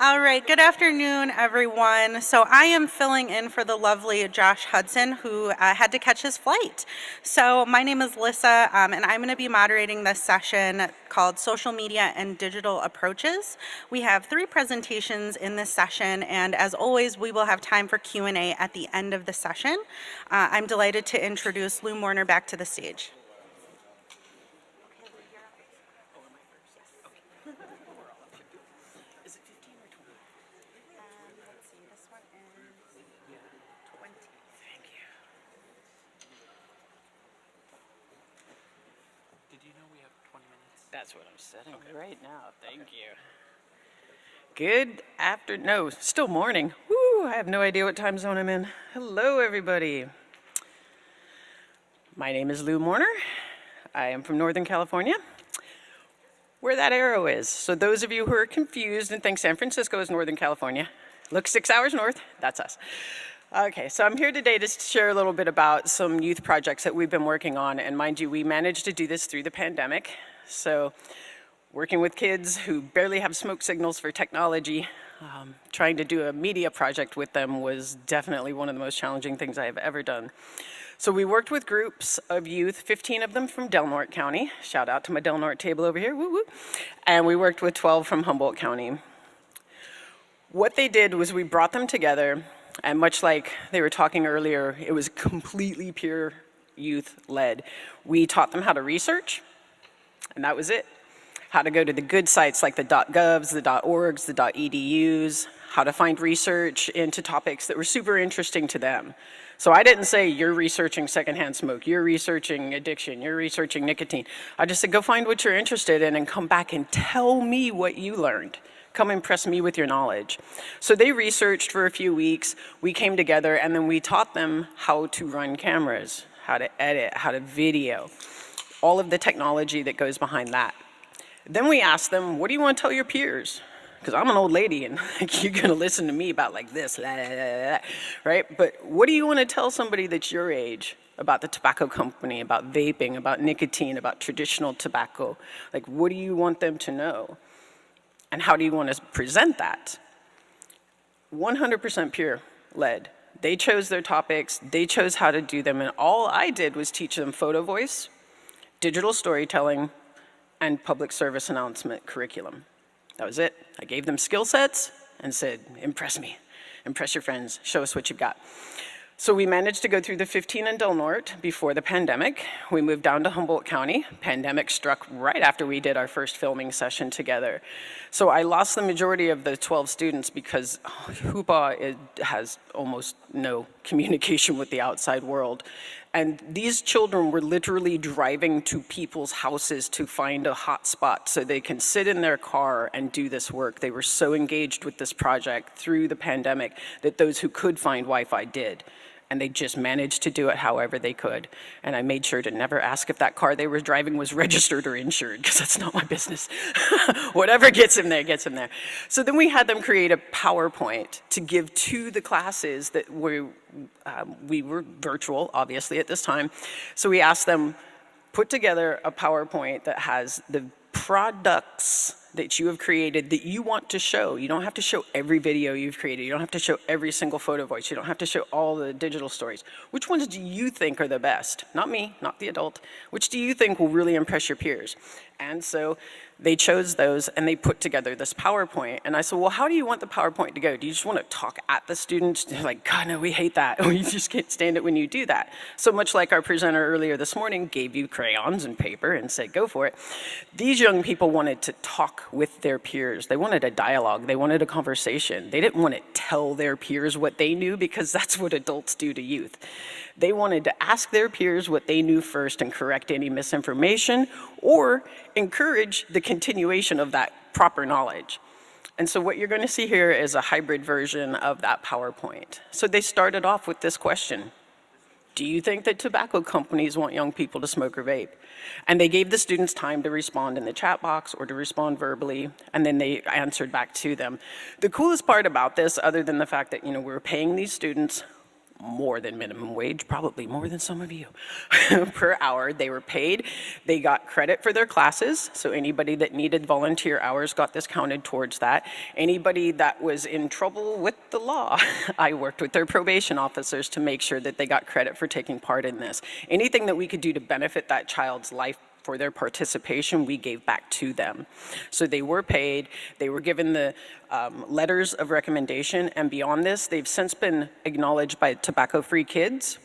All right, good afternoon, everyone. So I am filling in for the lovely Josh Hudson, who had to catch his flight. So my name is Lissa, and I'm going to be moderating this session called Social Media and Digital Approaches. We have 3 presentations in this session, and as always, we will have time for Q&A at the end of the session. I'm delighted to introduce Lou Morner back to the stage. That's what I'm setting right now. Thank you. Good afternoon. No, still morning. Woo, I have no idea what time zone I'm in. Hello, everybody. My name is Lou Morner. I am from Northern California, where that arrow is. So those of you who are confused and think San Francisco is Northern California, look 6 hours north, that's us. Okay, so I'm here today to share a little bit about some youth projects that we've been working on. And mind you, we managed to do this through the pandemic. So working with kids who barely have smoke signals for technology, trying to do a media project with them was definitely one of the most challenging things I have ever done. So we worked with groups of youth, 15 of them from Del Norte County. Shout out to my Del Norte table over here, woo woo. And we worked with 12 from Humboldt County. What they did was we brought them together, and much like they were talking earlier, it was completely peer youth-led. We taught them how to research, and that was it. How to go to the good sites like the .govs, the .orgs, the .edus, how to find research into topics that were super interesting to them. So I didn't say, you're researching secondhand smoke, you're researching addiction, you're researching nicotine. I just said, go find what you're interested in and come back and tell me what you learned. Come impress me with your knowledge. So they researched for a few weeks, we came together, and then we taught them how to run cameras, how to edit, how to video, all of the technology that goes behind that. Then we asked them, what do you want to tell your peers? Because I'm an old lady and you're going to listen to me about like this, right? But what do you want to tell somebody that's your age about the tobacco company, about vaping, about nicotine, about traditional tobacco? Like, what do you want them to know? And how do you want to present that? 100% peer-led. They chose their topics, they chose how to do them, and all I did was teach them photo voice, digital storytelling, and public service announcement curriculum. That was it. I gave them skill sets and said, impress me, impress your friends, show us what you've got. So we managed to go through the 15 in Del Norte before the pandemic. We moved down to Humboldt County. Pandemic struck right after we did our first filming session together. So I lost the majority of the 12 students because Hoopa has almost no communication with the outside world. And these children were literally driving to people's houses to find a hot spot so they can sit in their car and do this work. They were so engaged with this project through the pandemic that those who could find Wi-Fi did. And they just managed to do it however they could. And I made sure to never ask if that car they were driving was registered or insured, because that's not my business. Whatever gets them there, gets them there. So then we had them create a PowerPoint to give to the classes that we were virtual, obviously, at this time. So we asked them, put together a PowerPoint that has the products that you have created that you want to show. You don't have to show every video you've created. You don't have to show every single photo voice. You don't have to show all the digital stories. Which ones do you think are the best? Not me, not the adult. Which do you think will really impress your peers? And so they chose those and they put together this PowerPoint. And I said, well, how do you want the PowerPoint to go? Do you just want to talk at the students? They're like, God, no, we hate that. We just can't stand it when you do that. So much like our presenter earlier this morning gave you crayons and paper and said, go for it. These young people wanted to talk with their peers. They wanted a dialogue. They wanted a conversation. They didn't want to tell their peers what they knew because that's what adults do to youth. They wanted to ask their peers what they knew first and correct any misinformation or encourage the continuation of that proper knowledge. And so what you're going to see here is a hybrid version of that PowerPoint. So they started off with this question. Do you think that tobacco companies want young people to smoke or vape? And they gave the students time to respond in the chat box or to respond verbally, and then they answered back to them. The coolest part about this, other than the fact that we were paying these students more than minimum wage, probably more than some of you, per hour. They were paid. They got credit for their classes, so anybody that needed volunteer hours got this counted towards that. Anybody that was in trouble with the law, I worked with their probation officers to make sure that they got credit for taking part in this. Anything that we could do to benefit that child's life for their participation, we gave back to them. So they were paid, they were given the letters of recommendation, and beyond this, they've since been acknowledged by Tobacco Free Kids,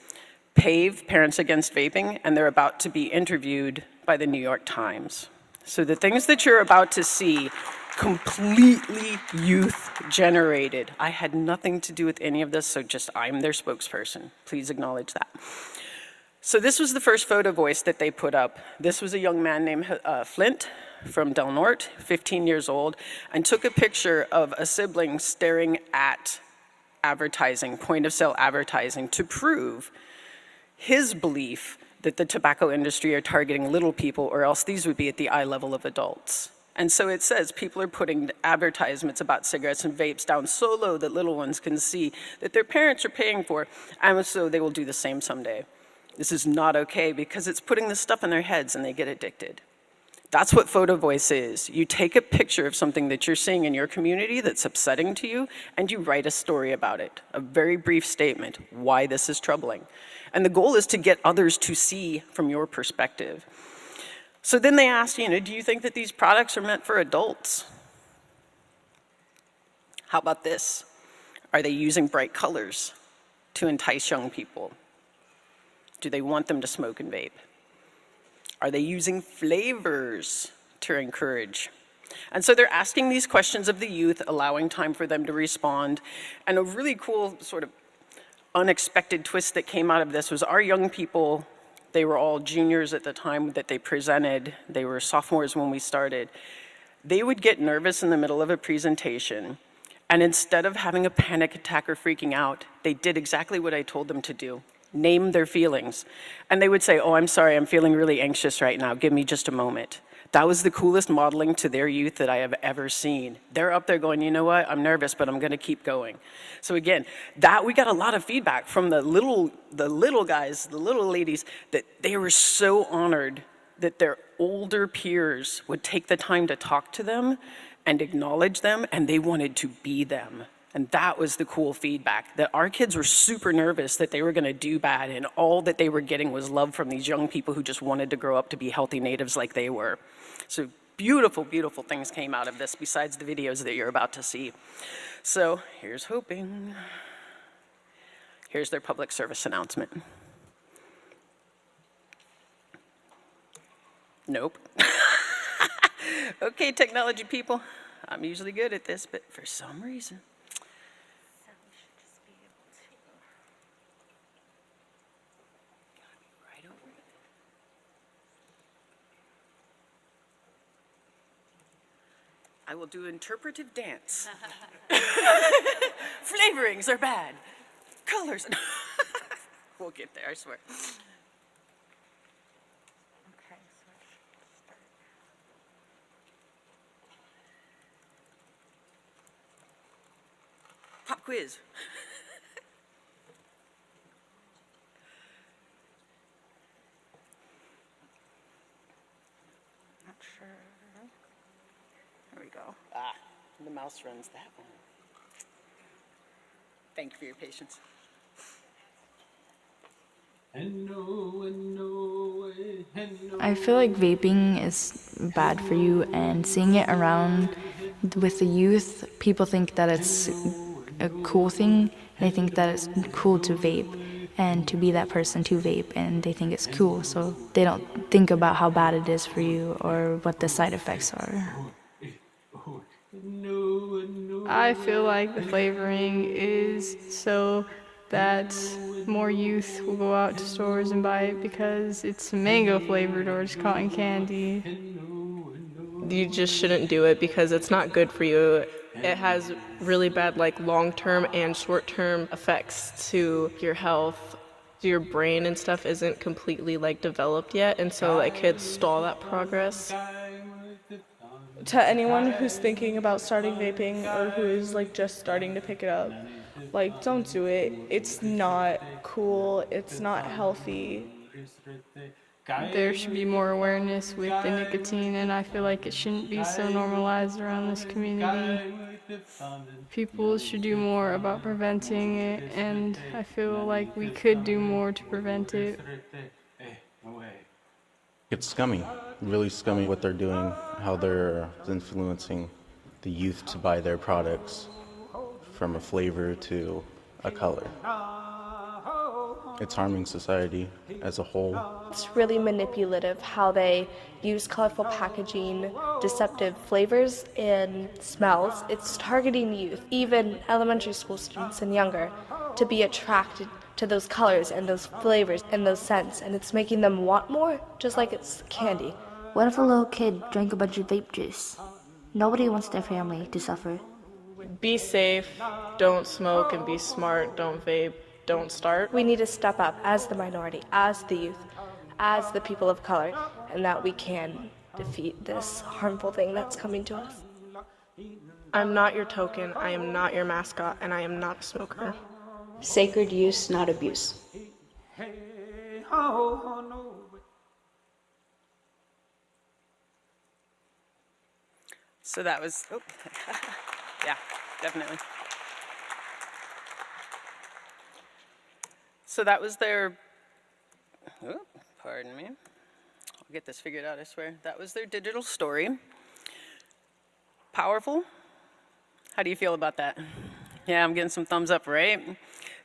PAVE, Parents Against Vaping, and they're about to be interviewed by the New York Times. So the things that you're about to see, completely youth generated. I had nothing to do with any of this, so just I'm their spokesperson. Please acknowledge that. So this was the first photo voice that they put up. This was a young man named Flint from Del Norte, 15 years old, and took a picture of a sibling staring at advertising, point of sale advertising, to prove his belief that the tobacco industry are targeting little people, or else these would be at the eye level of adults. And so it says people are putting advertisements about cigarettes and vapes down so low that little ones can see that their parents are paying for, and so they will do the same someday. This is not okay because it's putting this stuff in their heads and they get addicted. That's what Photo Voice is. You take a picture of something that you're seeing in your community that's upsetting to you, and you write a story about it, a very brief statement, why this is troubling. And the goal is to get others to see from your perspective. So then they asked, do you think that these products are meant for adults? How about this? Are they using bright colors to entice young people? Do they want them to smoke and vape? Are they using flavors to encourage? And so they're asking these questions of the youth, allowing time for them to respond. And a really cool sort of unexpected twist that came out of this was our young people, they were all juniors at the time that they presented. They were sophomores when we started. They would get nervous in the middle of a presentation, and instead of having a panic attack or freaking out, they did exactly what I told them to do. Name their feelings. And they would say, oh, I'm sorry, I'm feeling really anxious right now. Give me just a moment. That was the coolest modeling to their youth that I have ever seen. They're up there going, you know what, I'm nervous, but I'm gonna keep going. So again, that we got a lot of feedback from the little guys, the little ladies, that they were so honored that their older peers would take the time to talk to them and acknowledge them, and they wanted to be them. And that was the cool feedback, that our kids were super nervous that they were gonna do bad, and all that they were getting was love from these young people who just wanted to grow up to be healthy natives like they were. So beautiful, beautiful things came out of this besides the videos that you're about to see. So here's hoping. Here's their public service announcement. Nope. Okay, technology people, I'm usually good at this, but for some reason. I will do interpretive dance. Flavorings are bad. Colors. We'll get there, I swear. Okay, Pop quiz. not sure. There we go. Ah, the mouse runs that one. Thank you for your patience. I feel like vaping is bad for you, and seeing it around with the youth, people think that it's a cool thing. They think that it's cool to vape and to be that person to vape, and they think it's cool, so they don't think about how bad it is for you or what the side effects are. I feel like the flavoring is so that more youth will go out to stores and buy it because it's mango flavored or it's cotton candy. You just shouldn't do it because it's not good for you. It has really bad long-term and short-term effects to your health. Your brain and stuff isn't completely developed yet, and so it could stall that progress. To anyone who's thinking about starting vaping or who is just starting to pick it up, Like, don't do it. It's not cool. It's not healthy. There should be more awareness with the nicotine, and I feel like it shouldn't be so normalized around this community. People should do more about preventing it, and I feel like we could do more to prevent it. It's scummy, really scummy what they're doing, how they're influencing the youth to buy their products from a flavor to a color. It's harming society as a whole. It's really manipulative how they use colorful packaging, deceptive flavors and smells. It's targeting youth, even elementary school students and younger, to be attracted to those colors and those flavors and those scents, and it's making them want more, just like it's candy. What if a little kid drank a bunch of vape juice? Nobody wants their family to suffer. Be safe, don't smoke, and be smart, don't vape, don't start. We need to step up as the minority, as the youth, as the people of color, and that we can defeat this harmful thing that's coming to us. I'm not your token, I am not your mascot, and I am not a smoker. Sacred use, not abuse. So that was, oh, yeah, definitely. So that was their, oh, pardon me. I'll get this figured out, I swear. That was their digital story. Powerful? How do you feel about that? Yeah, I'm getting some thumbs up, right?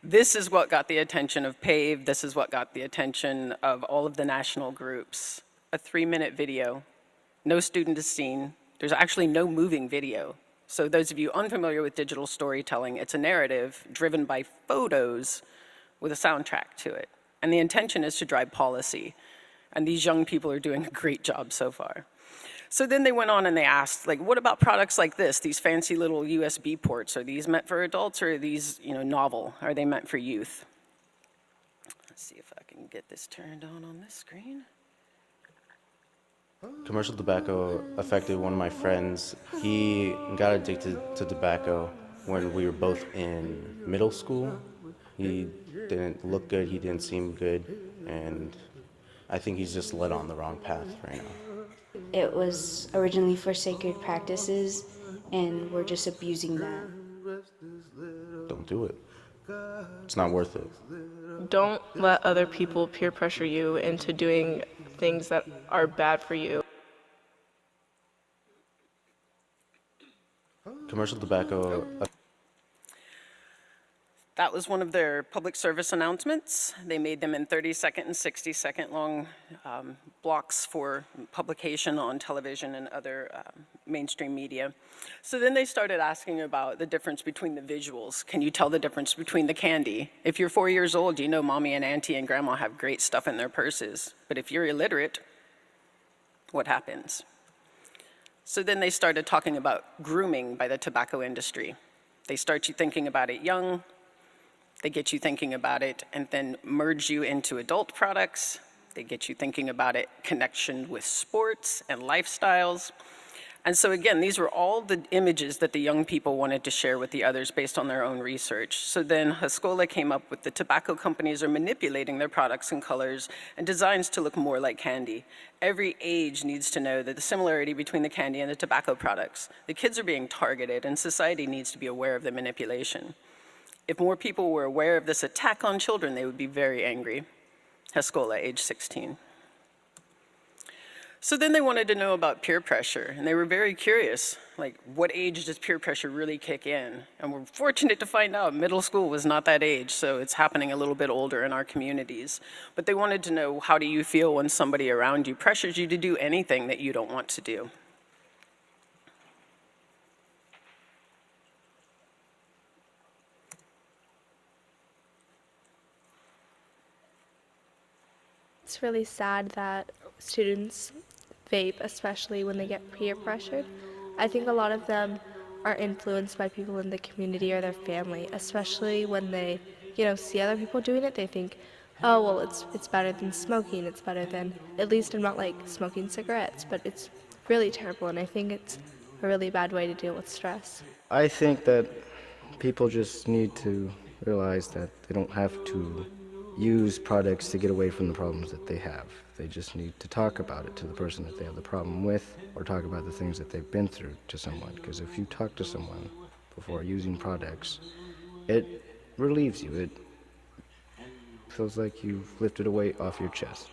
This is what got the attention of PAVE. This is what got the attention of all of the national groups. A 3-minute video. No student is seen. There's actually no moving video. So those of you unfamiliar with digital storytelling, it's a narrative driven by photos with a soundtrack to it. And the intention is to drive policy. And these young people are doing a great job so far. So then they went on and they asked, like, what about products like this, these fancy little USB ports? Are these meant for adults or are these, novel? Are they meant for youth? Let's see if I can get this turned on this screen. Commercial tobacco affected one of my friends. He got addicted to tobacco when we were both in middle school. He didn't look good, he didn't seem good, and I think he's just led on the wrong path right now. It was originally for sacred practices, and we're just abusing that. Don't do it. It's not worth it. Don't let other people peer pressure you into doing things that are bad for you. Commercial tobacco. That was one of their public service announcements. They made them in 30-second and 60-second long blocks for publication on television and other mainstream media. So then they started asking about the difference between the visuals. Can you tell the difference between the candy? If you're 4 years old, you know mommy and auntie and grandma have great stuff in their purses. But if you're illiterate, what happens? So then they started talking about grooming by the tobacco industry. They start you thinking about it young. They get you thinking about it and then merge you into adult products. They get you thinking about it connection with sports and lifestyles. And so again, these were all the images that the young people wanted to share with the others based on their own research. So then Haskola came up with the tobacco companies are manipulating their products and colors and designs to look more like candy. Every age needs to know that the similarity between the candy and the tobacco products. The kids are being targeted and society needs to be aware of the manipulation. If more people were aware of this attack on children, they would be very angry. Haskola, age 16. So then they wanted to know about peer pressure, and they were very curious, like, what age does peer pressure really kick in? And we're fortunate to find out middle school was not that age, so it's happening a little bit older in our communities. But they wanted to know, how do you feel when somebody around you pressures you to do anything that you don't want to do? It's really sad that students vape, especially when they get peer pressured. I think a lot of them are influenced by people in the community or their family, especially when they, see other people doing it. They think, oh, well, it's better than smoking. It's better than, at least I'm not like smoking cigarettes, but it's really terrible, and I think it's a really bad way to deal with stress. I think that people just need to realize that they don't have to use products to get away from the problems that they have. They just need to talk about it to the person that they have the problem with, or talk about the things that they've been through to someone. Because if you talk to someone before using products, it relieves you. It feels like you've lifted a weight off your chest.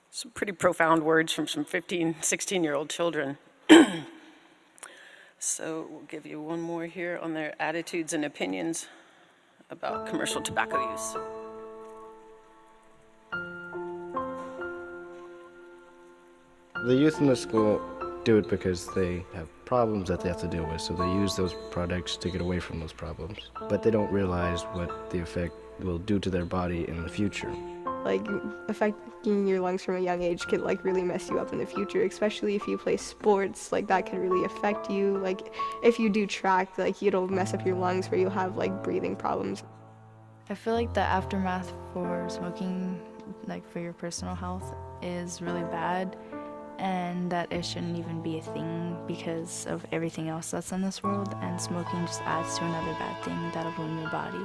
Some pretty profound words from some 15, 16-year-old children. So we'll give you one more here on their attitudes and opinions about commercial tobacco use. The youth in the school do it because they have problems that they have to deal with, so they use those products to get away from those problems. But they don't realize what the effect will do to their body in the future. Like, affecting your lungs from a young age could like really mess you up in the future, especially if you play sports. Like, that could really affect you. Like, if you do track, like, it'll mess up your lungs where you'll have like breathing problems. I feel like the aftermath for smoking, like for your personal health, is really bad, and that it shouldn't even be a thing because of everything else that's in this world, and smoking just adds to another bad thing that'll ruin your body.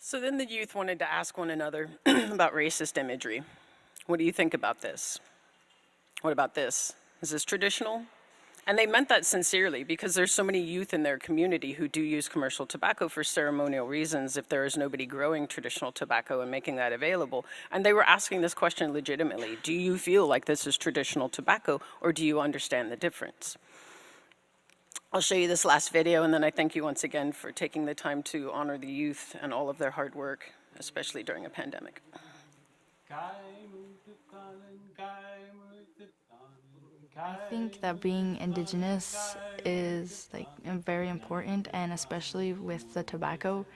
So then the youth wanted to ask one another about racist imagery. What do you think about this? What about this? Is this traditional? And they meant that sincerely, because there's so many youth in their community who do use commercial tobacco for ceremonial reasons if there is nobody growing traditional tobacco and making that available. And they were asking this question legitimately. Do you feel like this is traditional tobacco, or do you understand the difference? I'll show you this last video, and then I thank you once again for taking the time to honor the youth and all of their hard work, especially during a pandemic. I think that being indigenous is like very important, and especially with the tobacco,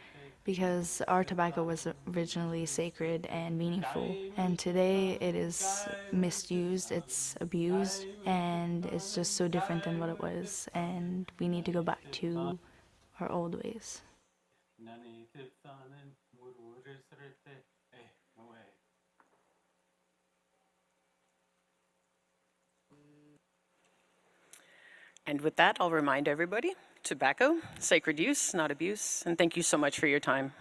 because our tobacco was originally sacred and meaningful, and today it is misused, it's abused, and it's just so different than what it was, and we need to go back to our old ways. And with that, I'll remind everybody, tobacco, sacred use, not abuse, and thank you so much for your time.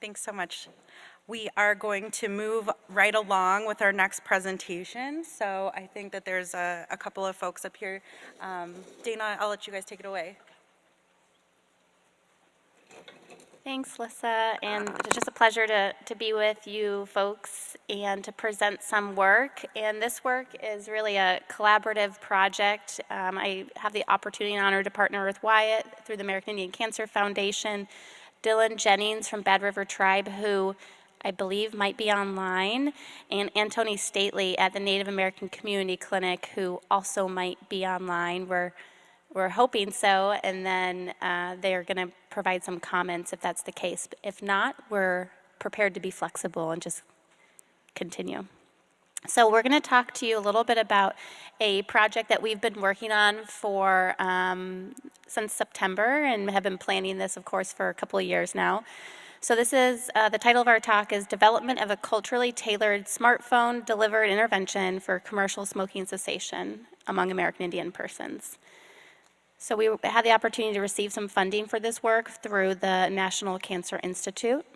Thanks so much. We are going to move right along with our next presentation. So I think that there's a couple of folks up here. Dana, I'll let you guys take it away. Thanks, Lissa, and it's just a pleasure to be with you folks and to present some work. And this work is really a collaborative project. I have the opportunity and honor to partner with Wyatt through the American Indian Cancer Foundation, Dylan Jennings from Bad River Tribe, who I believe might be online, and Antony Stately at the Native American Community Clinic, who also might be online. We're hoping so, and then they're going to provide some comments if that's the case. But if not, we're prepared to be flexible and just continue. So we're going to talk to you a little bit about a project that we've been working on for since September, and have been planning this, of course, for a couple of years now. So this is, the title of our talk is Development of a Culturally Tailored Smartphone Delivered Intervention for Commercial Smoking Cessation Among American Indian Persons. So we had the opportunity to receive some funding for this work through the National Cancer Institute.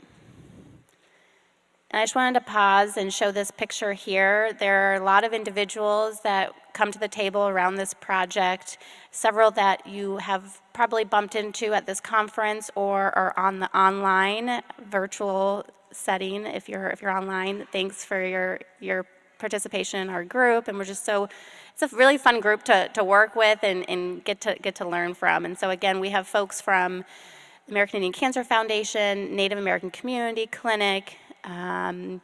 And I just wanted to pause and show this picture here. There are a lot of individuals that come to the table around this project, several that you have probably bumped into at this conference or are on the online virtual setting. If you're online, thanks for your participation in our group, and we're just so, it's a really fun group to work with and get to learn from. And so again, we have folks from the American Indian Cancer Foundation, Native American Community Clinic, and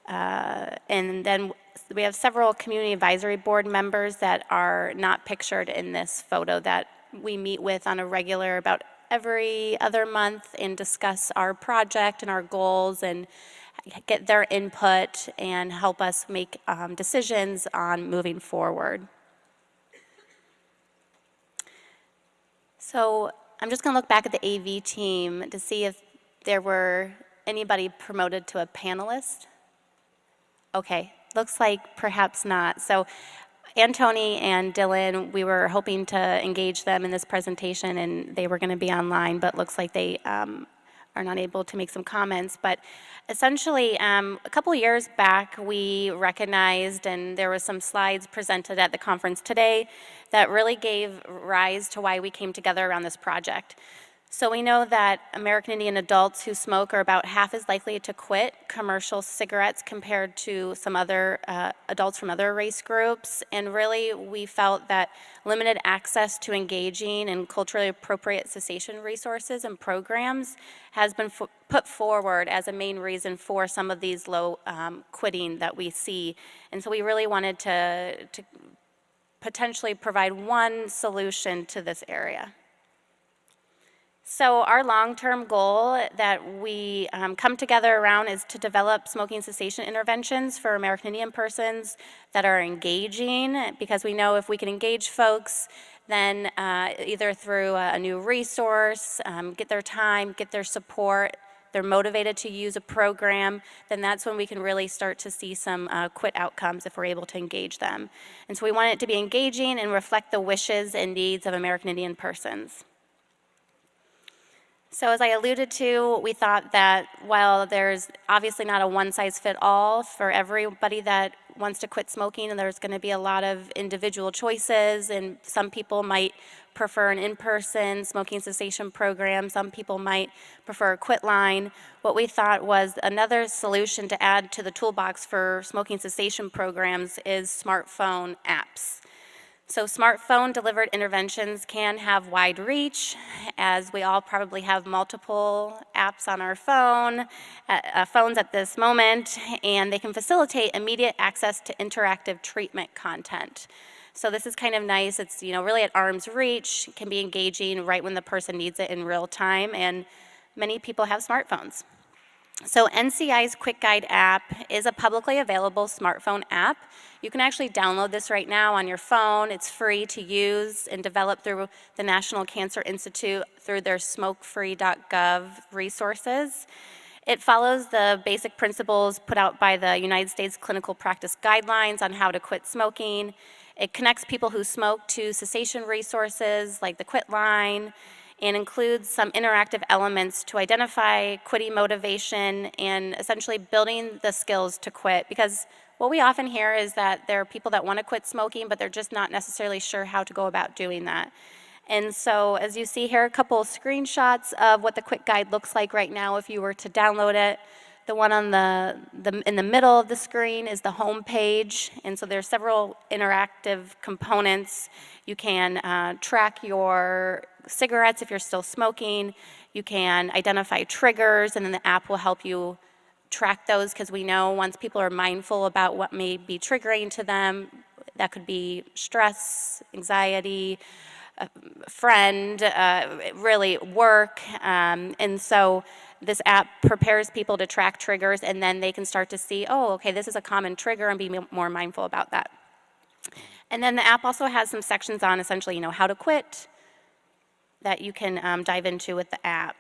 then we have several community advisory board members that are not pictured in this photo that we meet with on a regular, about every other month, and discuss our project and our goals and get their input and help us make decisions on moving forward. So I'm just going to look back at the AV team to see if there were anybody promoted to a panelist. Okay, looks like perhaps not. So Antoni and Dylan, we were hoping to engage them in this presentation, and they were going to be online, but looks like they are not able to make some comments. But essentially, a couple years back, we recognized, and there was some slides presented at the conference today that really gave rise to why we came together around this project. So we know that American Indian adults who smoke are about half as likely to quit commercial cigarettes compared to some other adults from other race groups. And really, we felt that limited access to engaging and culturally appropriate cessation resources and programs has been put forward as a main reason for some of these low quitting that we see. And so we really wanted to potentially provide one solution to this area. So our long-term goal that we come together around is to develop smoking cessation interventions for American Indian persons that are engaging, because we know if we can engage folks, then either through a new resource, get their time, get their support, they're motivated to use a program, then that's when we can really start to see some quit outcomes if we're able to engage them. And so we want it to be engaging and reflect the wishes and needs of American Indian persons. So as I alluded to, we thought that while there's obviously not a one-size-fits-all for everybody that wants to quit smoking, and there's going to be a lot of individual choices, and some people might prefer an in-person smoking cessation program, some people might prefer a quit line. What we thought was another solution to add to the toolbox for smoking cessation programs is smartphone apps. So smartphone delivered interventions can have wide reach, as we all probably have multiple apps on our phones at this moment, and they can facilitate immediate access to interactive treatment content. So this is kind of nice. It's really at arm's reach, can be engaging right when the person needs it in real time, and many people have smartphones. So NCI's Quick Guide app is a publicly available smartphone app. You can actually download this right now on your phone. It's free to use and developed through the National Cancer Institute through their smokefree.gov resources. It follows the basic principles put out by the United States Clinical Practice Guidelines on how to quit smoking. It connects people who smoke to cessation resources like the Quit Line, and includes some interactive elements to identify quitting motivation and essentially building the skills to quit. Because what we often hear is that there are people that want to quit smoking, but they're just not necessarily sure how to go about doing that. And so as you see here, a couple of screenshots of what the Quick Guide looks like right now if you were to download it. The one on in the middle of the screen is the home page, and so there's several interactive components. You can track your cigarettes if you're still smoking. You can identify triggers, and then the app will help you track those, because we know once people are mindful about what may be triggering to them, that could be stress, anxiety, a friend, really work, and so this app prepares people to track triggers, and then they can start to see, oh, okay, this is a common trigger, and be more mindful about that. And then the app also has some sections on essentially, how to quit that you can dive into with the app.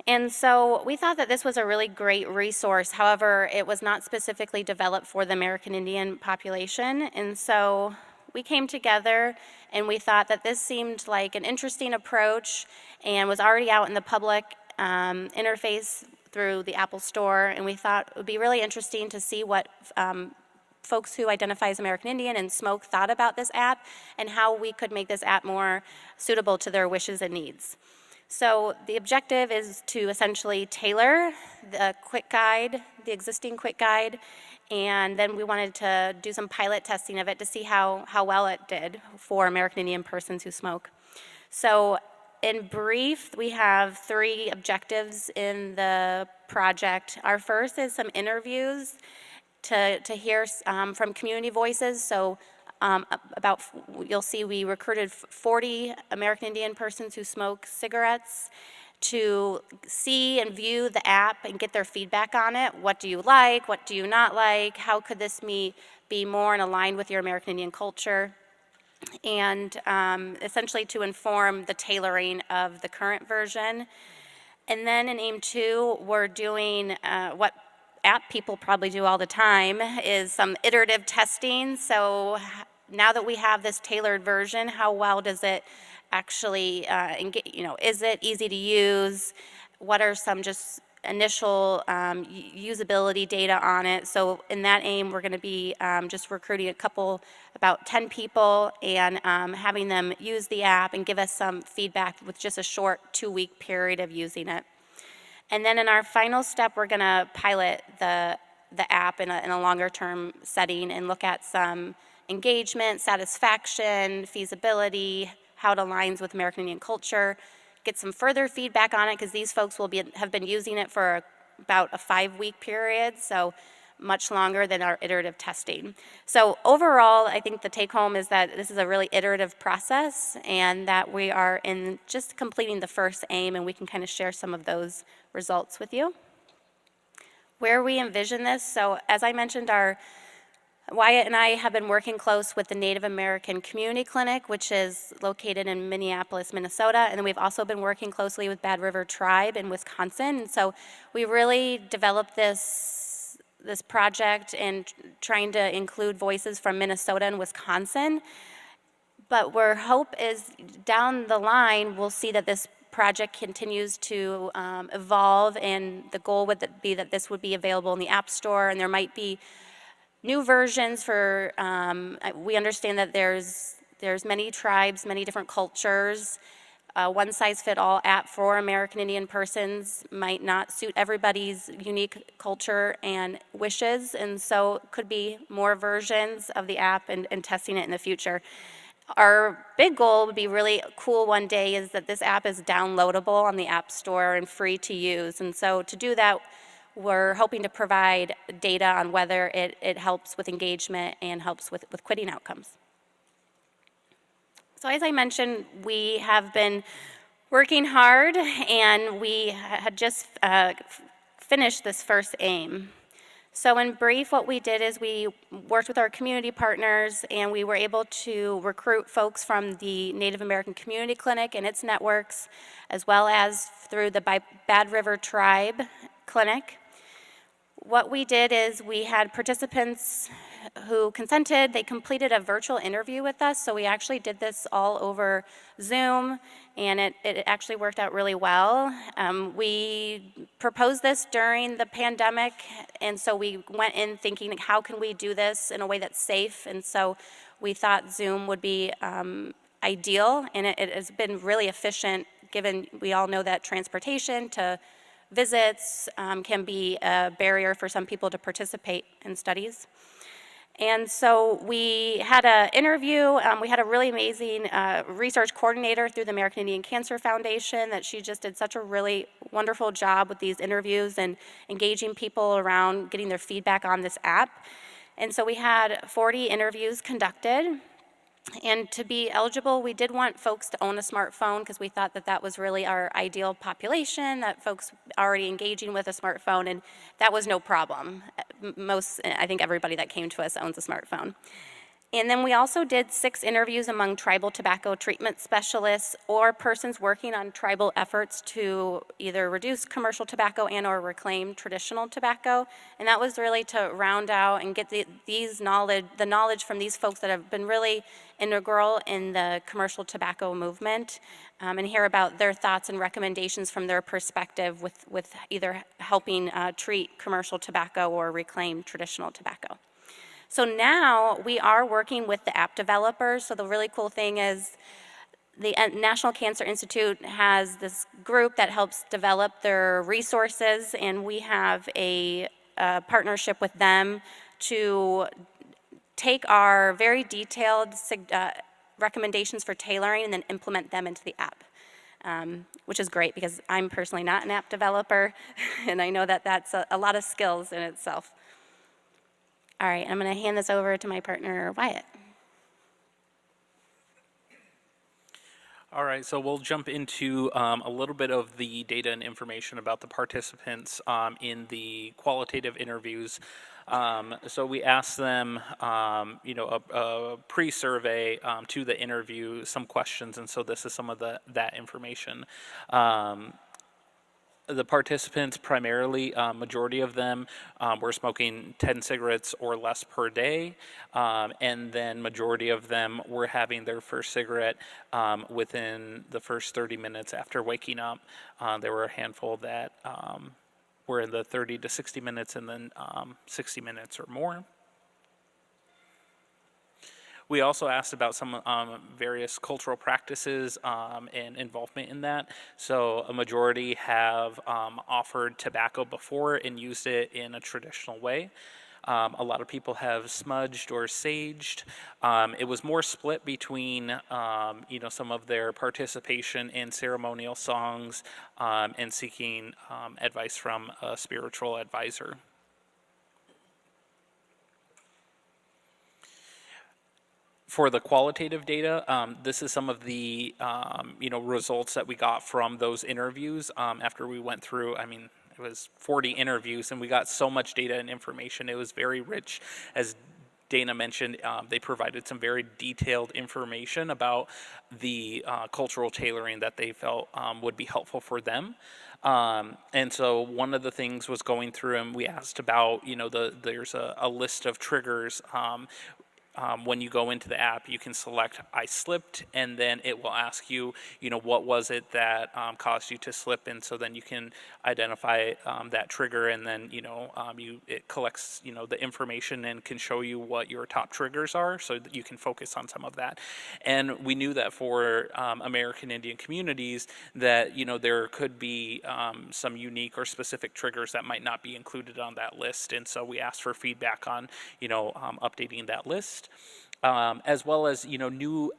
And so we thought that this was a really great resource. However, it was not specifically developed for the American Indian population. And so we came together and we thought that this seemed like an interesting approach and was already out in the public interface through the Apple Store. And we thought it would be really interesting to see what folks who identify as American Indian and smoke thought about this app and how we could make this app more suitable to their wishes and needs. So the objective is to essentially tailor the Quick Guide, the existing Quick Guide, and then we wanted to do some pilot testing of it to see how well it did for American Indian persons who smoke. So in brief, we have 3 objectives in the project. Our first is some interviews to hear from community voices. So you'll see we recruited 40 American Indian persons who smoke cigarettes to see and view the app and get their feedback on it. What do you like? What do you not like? How could this be more in aligned with your American Indian culture? and essentially to inform the tailoring of the current version. And then in AIM 2, we're doing what app people probably do all the time, is some iterative testing. So now that we have this tailored version, how well does it actually, is it easy to use? What are some just initial usability data on it? So in that AIM, we're going to be just recruiting about 10 people and having them use the app and give us some feedback with just a short 2-week period of using it. And then in our final step, we're going to pilot the app in a longer term setting and look at some engagement, satisfaction, feasibility, how it aligns with American Indian culture, get some further feedback on it, because these folks have been using it for about a 5-week period, so much longer than our iterative testing. So overall, I think the take home is that this is a really iterative process, and that we are in just completing the first AIM, and we can kind of share some of those results with you. Where we envision this, so as I mentioned, Wyatt and I have been working close with the Native American Community Clinic, which is located in Minneapolis, Minnesota, and then we've also been working closely with Bad River Tribe in Wisconsin. And so we really developed this project and trying to include voices from Minnesota and Wisconsin. But our hope is down the line, we'll see that this project continues to evolve, and the goal would be that this would be available in the App Store, and there might be new versions for, we understand that there's many tribes, many different cultures. One-size-fit-all app for American Indian persons might not suit everybody's unique culture and wishes, and so could be more versions of the app and testing it in the future. Our big goal would be really cool one day is that this app is downloadable on the App Store and free to use, and so to do that, we're hoping to provide data on whether it helps with engagement and helps with quitting outcomes. So as I mentioned, we have been working hard, and we had just finished this first AIM. So in brief, what we did is we worked with our community partners, and we were able to recruit folks from the Native American Community Clinic and its networks, as well as through the Bad River Tribe Clinic. What we did is we had participants who consented. They completed a virtual interview with us, so we actually did this all over Zoom, and it actually worked out really well. We proposed this during the pandemic, and so we went in thinking, how can we do this in a way that's safe? And so we thought Zoom would be ideal, and it has been really efficient, given we all know that transportation to visits can be a barrier for some people to participate in studies. And so we had an interview. We had a really amazing research coordinator through the American Indian Cancer Foundation that she just did such a really wonderful job with these interviews and engaging people around getting their feedback on this app. And so we had 40 interviews conducted. And to be eligible, we did want folks to own a smartphone, because we thought that that was really our ideal population, that folks already engaging with a smartphone, and that was no problem. I think everybody that came to us owns a smartphone. And then we also did 6 interviews among tribal tobacco treatment specialists or persons working on tribal efforts to either reduce commercial tobacco and or reclaim traditional tobacco. And that was really to round out and get the knowledge from these folks that have been really integral in the commercial tobacco movement, and hear about their thoughts and recommendations from their perspective with either helping treat commercial tobacco or reclaim traditional tobacco. So now we are working with the app developers. So the really cool thing is the National Cancer Institute has this group that helps develop their resources, and we have a partnership with them to take our very detailed recommendations for tailoring and then implement them into the app, which is great because I'm personally not an app developer, and I know that that's a lot of skills in itself. All right, I'm going to hand this over to my partner, Wyatt. All right, so we'll jump into a little bit of the data and information about the participants in the qualitative interviews. So we asked them, a pre-survey to the interview, some questions, and so this is some of that information. The participants primarily, majority of them were smoking 10 cigarettes or less per day, and then majority of them were having their first cigarette within the first 30 minutes after waking up. There were a handful that were in the 30 to 60 minutes and then 60 minutes or more. We also asked about some various cultural practices and involvement in that. So a majority have offered tobacco before and used it in a traditional way. A lot of people have smudged or saged. It was more split between, some of their participation in ceremonial songs and seeking advice from a spiritual advisor. For the qualitative data, this is some of the, results that we got from those interviews after we went through, it was 40 interviews, and we got so much data and information. It was very rich. As Dana mentioned, they provided some very detailed information about the cultural tailoring that they felt would be helpful for them. And so one of the things was going through, and we asked about, there's a list of triggers. When you go into the app, you can select I slipped, and then it will ask you, what was it that caused you to slip, and so then you can identify that trigger, and then, it collects, the information and can show you what your top triggers are, so that you can focus on some of that. And we knew that for American Indian communities that, there could be some unique or specific triggers that might not be included on that list, and so we asked for feedback on, updating that list. As well as new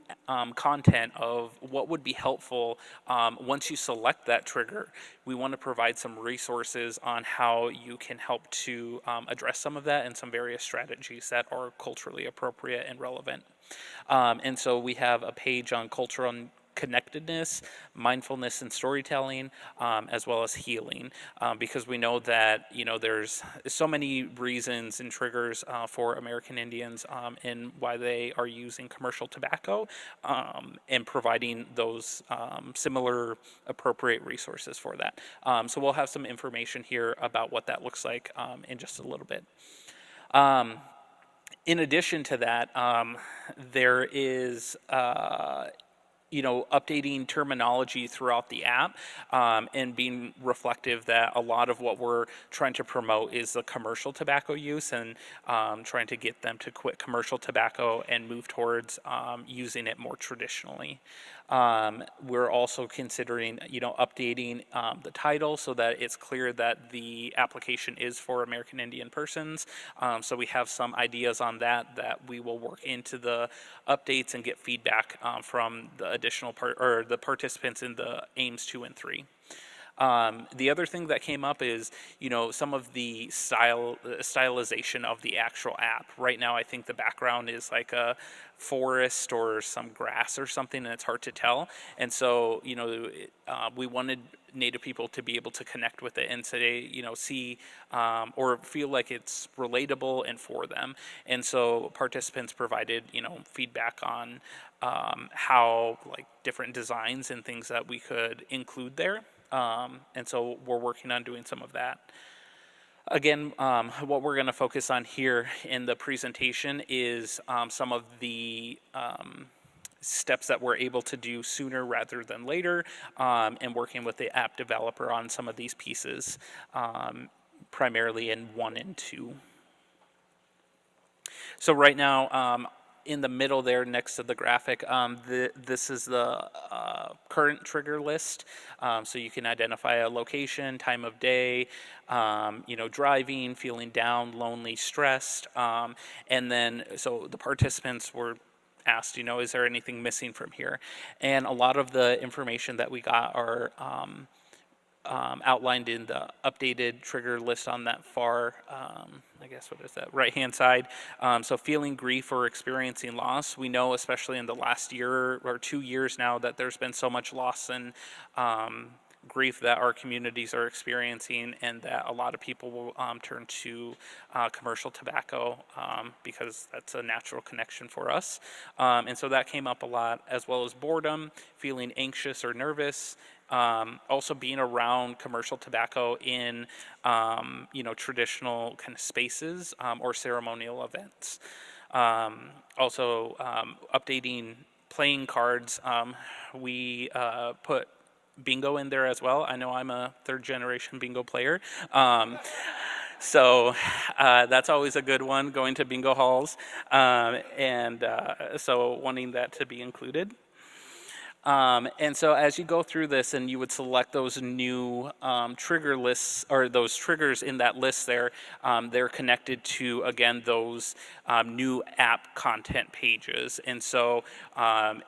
content of what would be helpful once you select that trigger. We want to provide some resources on how you can help to address some of that and some various strategies that are culturally appropriate and relevant. And so we have a page on cultural connectedness, mindfulness and storytelling, as well as healing, because we know that there's so many reasons and triggers for American Indians and why they are using commercial tobacco, and providing those similar appropriate resources for that. So we'll have some information here about what that looks like in just a little bit. In addition to that, there is updating terminology throughout the app, and being reflective that a lot of what we're trying to promote is the commercial tobacco use, and trying to get them to quit commercial tobacco and move towards using it more traditionally. We're also considering, updating the title so that it's clear that the application is for American Indian persons. So we have some ideas on that we will work into the updates and get feedback from the additional the participants in the AIMS 2 and 3. The other thing that came up is, some of the stylization of the actual app. Right now, I think the background is like a forest or some grass or something, and it's hard to tell. And so, we wanted Native people to be able to connect with it and say, see or feel like it's relatable and for them. And so participants provided, feedback on how different designs and things that we could include there. And so we're working on doing some of that. Again, what we're going to focus on here in the presentation is some of the steps that we're able to do sooner rather than later, and working with the app developer on some of these pieces, primarily in 1 and 2. So right now, in the middle there next to the graphic, this is the current trigger list. So you can identify a location, time of day, driving, feeling down, lonely, stressed. And then, so the participants were asked, is there anything missing from here? And a lot of the information that we got are outlined in the updated trigger list on that far, right hand side. So feeling grief or experiencing loss. We know, especially in the last year or 2 years now, that there's been so much loss and grief that our communities are experiencing, and that a lot of people will turn to commercial tobacco because that's a natural connection for us. And so that came up a lot, as well as boredom, feeling anxious or nervous, also being around commercial tobacco in traditional kind of spaces or ceremonial events. Also updating playing cards. We put bingo in there as well. I know I'm a third generation bingo player. So that's always a good one, going to bingo halls. So wanting that to be included. And so as you go through this and you would select those new trigger lists, or those triggers in that list there, they're connected to, again, those new app content pages. And so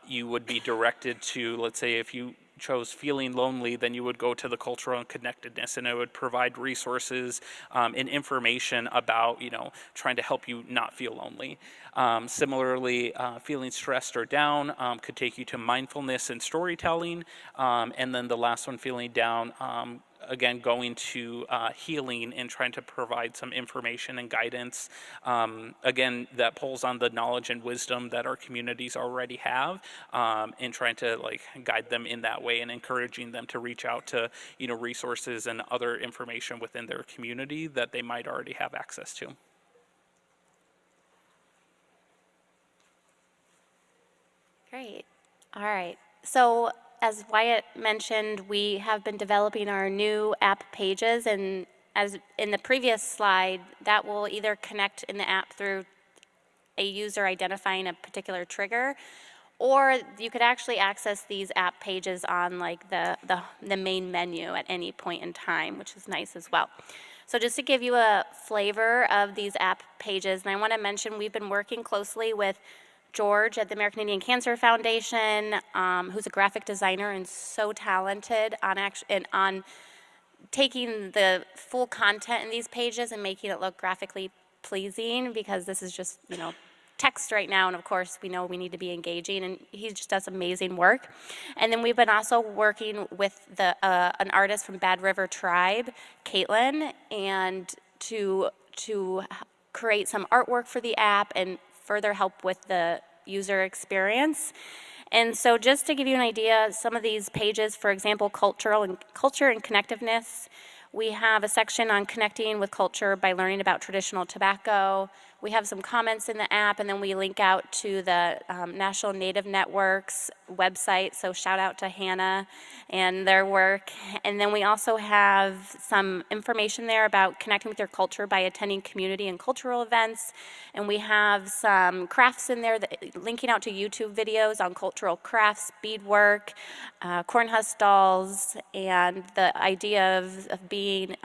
you would be directed to, let's say if you chose feeling lonely, then you would go to the cultural and connectedness, and it would provide resources and information about, trying to help you not feel lonely. Similarly, feeling stressed or down could take you to mindfulness and storytelling. And then the last one, feeling down, again, going to healing and trying to provide some information and guidance. Again, that pulls on the knowledge and wisdom that our communities already have, and trying to guide them in that way and encouraging them to reach out to resources and other information within their community that they might already have access to. Great. All right. So as Wyatt mentioned, we have been developing our new app pages, and as in the previous slide, that will either connect in the app through a user identifying a particular trigger, or you could actually access these app pages on the main menu at any point in time, which is nice as well. So just to give you a flavor of these app pages, and I want to mention we've been working closely with George at the American Indian Cancer Foundation, who's a graphic designer and so talented on taking the full content in these pages and making it look graphically pleasing, because this is just, text right now, and of course we know we need to be engaging, and he just does amazing work. And then we've been also working with an artist from Bad River Tribe, Caitlin, and to create some artwork for the app and further help with the user experience. And so just to give you an idea, some of these pages, for example, culture and connectiveness, we have a section on connecting with culture by learning about traditional tobacco. We have some comments in the app, and then we link out to the National Native Network's website, so shout out to Hannah and their work. And then we also have some information there about connecting with your culture by attending community and cultural events. And we have some crafts in there, linking out to YouTube videos on cultural crafts, beadwork, corn husk dolls, and the idea of being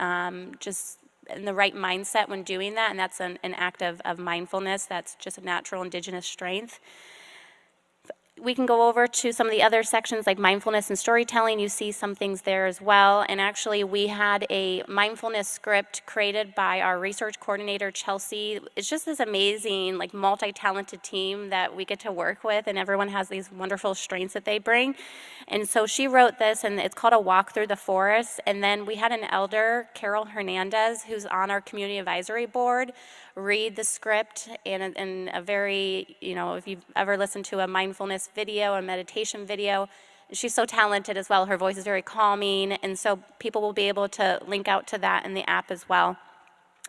just in the right mindset when doing that, and that's an act of mindfulness. That's just a natural indigenous strength. We can go over to some of the other sections like mindfulness and storytelling. You see some things there as well. And actually we had a mindfulness script created by our research coordinator, Chelsea. It's just this amazing, multi-talented team that we get to work with, and everyone has these wonderful strengths that they bring. And so she wrote this, and it's called A Walk Through the Forest. And then we had an elder, Carol Hernandez, who's on our community advisory board, read the script in a very, if you've ever listened to a mindfulness video, a meditation video, she's so talented as well. Her voice is very calming, and so people will be able to link out to that in the app as well.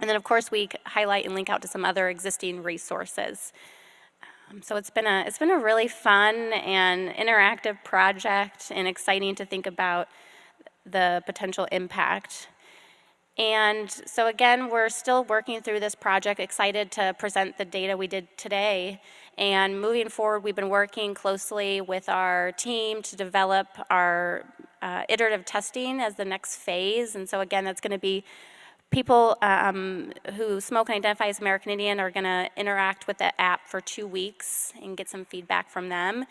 And then of course we highlight and link out to some other existing resources. So it's been a really fun and interactive project, and exciting to think about the potential impact. And so again, we're still working through this project, excited to present the data we did today. And moving forward, we've been working closely with our team to develop our iterative testing as the next phase. And so again, that's going to be people who smoke and identify as American Indian are going to interact with the app for 2 weeks and get some feedback from them.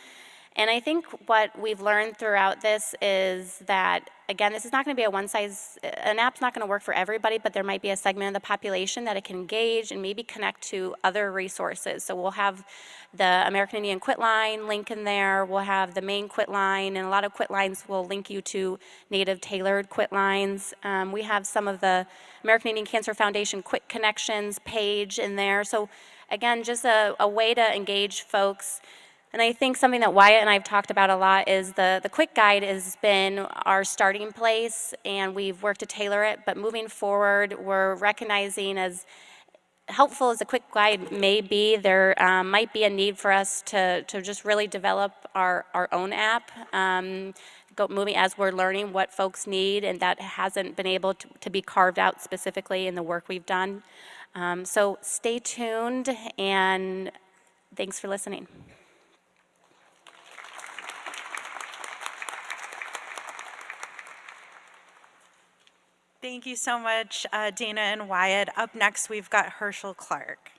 And I think what we've learned throughout this is that, again, this is not going to be an app's not going to work for everybody, but there might be a segment of the population that it can engage and maybe connect to other resources. So we'll have the American Indian Quit Line link in there, we'll have the main Quit Line, and a lot of Quit Lines will link you to Native tailored Quit Lines. We have some of the American Indian Cancer Foundation Quit Connections page in there. So again, just a way to engage folks. And I think something that Wyatt and I have talked about a lot is the Quick Guide has been our starting place, and we've worked to tailor it. But moving forward, we're recognizing, as helpful as a Quick Guide may be, there might be a need for us to just really develop our own app, moving as we're learning what folks need, and that hasn't been able to be carved out specifically in the work we've done. So stay tuned, and thanks for listening. Thank you so much, Dana and Wyatt. Up next, we've got Herschel Clark.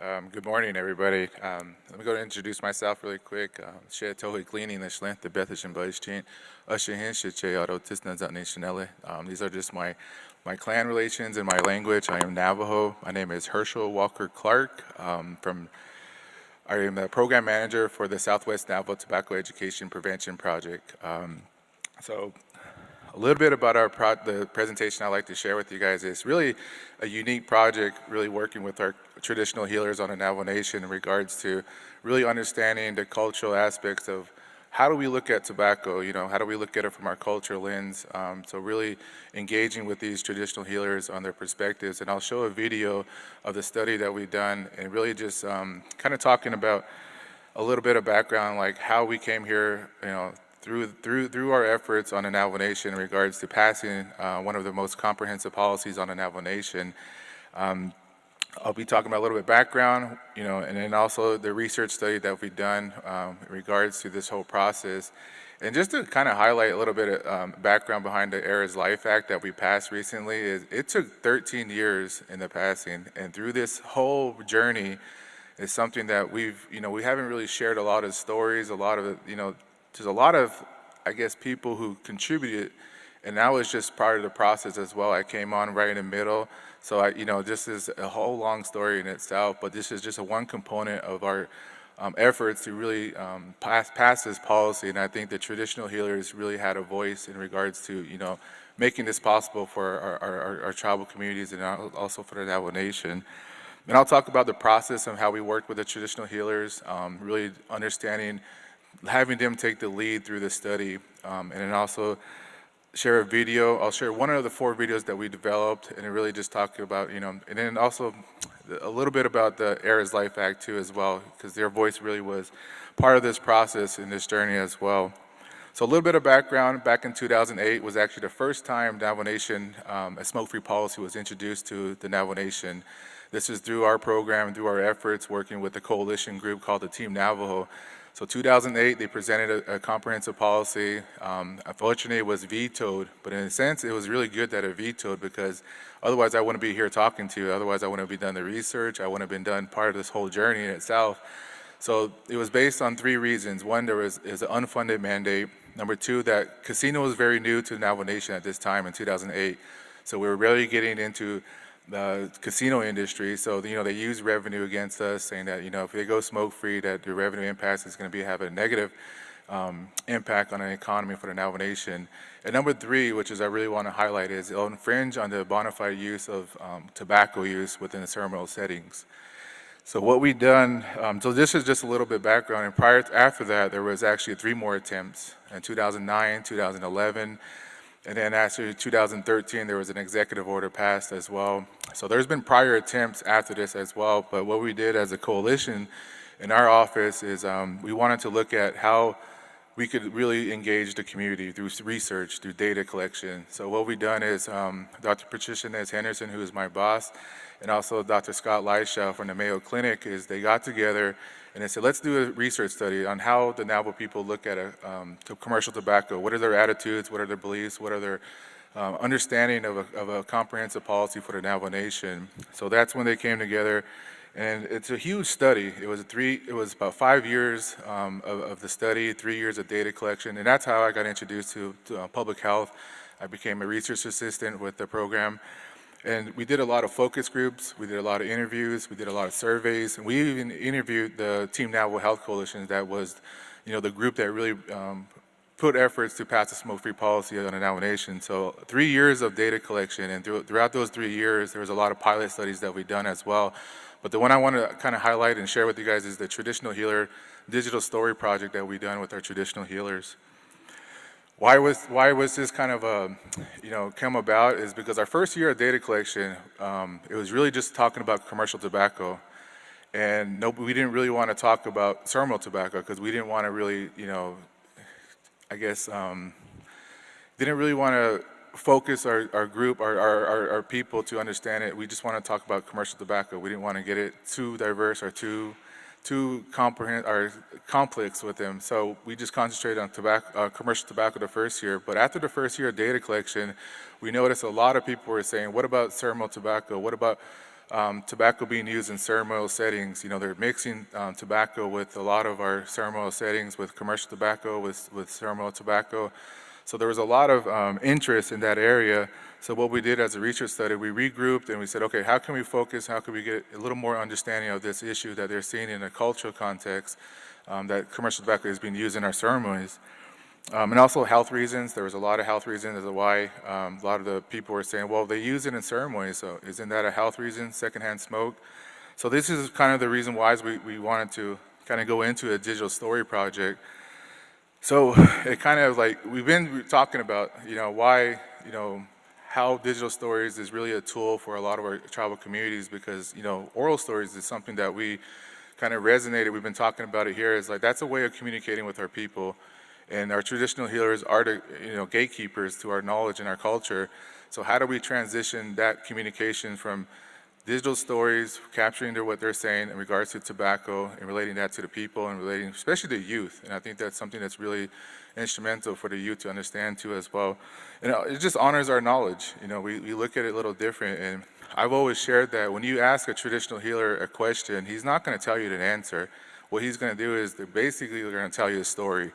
Good morning, everybody. Let me go to introduce myself really quick. She tohi cleaning the shlent the Bethishan Bajchin, Ushahin Shiche Auto Tisna Nationale. These are just my clan relations and my language. I am Navajo. My name is Herschel Walker Clark. I am the program manager for the Southwest Navajo Tobacco Education Prevention Project. So a little bit about the presentation I'd like to share with you guys is really a unique project, really working with our traditional healers on the Navajo Nation in regards to really understanding the cultural aspects of how do we look at tobacco, how do we look at it from our cultural lens. So really engaging with these traditional healers on their perspectives. And I'll show a video of the study that we've done and really just kind of talking about a little bit of background, like how we came here, through our efforts on the Navajo Nation in regards to passing one of the most comprehensive policies on the Navajo Nation. I'll be talking about a little bit of background, and then also the research study that we've done in regards to this whole process. And just to kind of highlight a little bit of background behind the Era's Life Act that we passed recently, it took 13 years in the passing. And through this whole journey is something that we haven't really shared a lot of stories, a lot of, there's a lot of, I guess, people who contributed, and that was just part of the process as well. I came on right in the middle. So this is a whole long story in itself, but this is just one component of our efforts to really pass this policy. And I think the traditional healers really had a voice in regards to, making this possible for our tribal communities and also for the Navajo Nation. And I'll talk about the process of how we worked with the traditional healers, really understanding, having them take the lead through the study, and then also share a video. I'll share one of the 4 videos that we developed, and it really just talk about, and then also a little bit about the Era's Life Act too as well, because their voice really was part of this process in this journey as well. So a little bit of background, back in 2008 was actually the first time Navajo Nation, a smoke-free policy was introduced to the Navajo Nation. This is through our program, through our efforts working with a coalition group called the Team Navajo. So 2008, they presented a comprehensive policy. Unfortunately, it was vetoed, but in a sense, it was really good that it vetoed, because otherwise I wouldn't be here talking to you. Otherwise, I wouldn't have done the research. I wouldn't have been done part of this whole journey in itself. So it was based on 3 reasons. One, is an unfunded mandate. Number 2, that casino was very new to the Navajo Nation at this time in 2008. So we were really getting into the casino industry. So, they use revenue against us, saying that, if they go smoke-free, that the revenue impact is going to have a negative impact on the economy for the Navajo Nation. And number 3, which is I really want to highlight, is it'll infringe on the bona fide use of tobacco use within the ceremonial settings. So what we've done, so this is just a little bit background, and after that, there was actually 3 more attempts in 2009, 2011, and then after 2013, there was an executive order passed as well. So there's been prior attempts after this as well, but what we did as a coalition in our office is we wanted to look at how we could really engage the community through research, through data collection. So what we've done is Dr. Patricia Nez Henderson, who is my boss, and also Dr. Scott Leisha from the Mayo Clinic, is they got together and they said, let's do a research study on how the Navajo people look at commercial tobacco. What are their attitudes? What are their beliefs? What are their understanding of a comprehensive policy for the Navajo Nation? So that's when they came together, And it's a huge study. It was about 5 years of the study, 3 years of data collection, and that's how I got introduced to public health. I became a research assistant with the program, and we did a lot of focus groups, we did a lot of interviews, we did a lot of surveys, and we even interviewed the Team Navajo Health Coalition. That was, the group that really put efforts to pass a smoke-free policy on the Navajo Nation. So 3 years of data collection, and throughout those 3 years, there was a lot of pilot studies that we've done as well. But the one I want to kind of highlight and share with you guys is the Traditional Healer digital story project that we've done with our traditional healers. Why was this kind of come about is because our first year of data collection, it was really just talking about commercial tobacco. And we didn't really want to talk about ceremonial tobacco because we didn't want to really, didn't really want to focus our group, our people to understand it. We just want to talk about commercial tobacco. We didn't want to get it too diverse or too complex with them. So we just concentrated on commercial tobacco the first year. But after the first year of data collection, we noticed a lot of people were saying, what about ceremonial tobacco? What about tobacco being used in ceremonial settings? They're mixing tobacco with a lot of our ceremonial settings, with commercial tobacco, with ceremonial tobacco. So there was a lot of interest in that area. So what we did as a research study, we regrouped and we said, okay, how can we focus? How can we get a little more understanding of this issue that they're seeing in a cultural context, that commercial tobacco is being used in our ceremonies? And also health reasons. There was a lot of health reasons as to why a lot of the people were saying, well, they use it in ceremonies, so isn't that a health reason, secondhand smoke? So this is kind of the reason why we wanted to kind of go into a digital story project. So it kind of we've been talking about, why, how digital stories is really a tool for a lot of our tribal communities because, oral stories is something that we kind of resonated. We've been talking about it here. Is that's a way of communicating with our people. And our traditional healers are the, gatekeepers to our knowledge and our culture. So how do we transition that communication from digital stories, capturing what they're saying in regards to tobacco and relating that to the people and relating, especially the youth. And I think that's something that's really instrumental for the youth to understand too as well. And it just honors our knowledge. We look at it a little different. And I've always shared that when you ask a traditional healer a question, he's not going to tell you the answer. What he's going to do is they're going to tell you a story.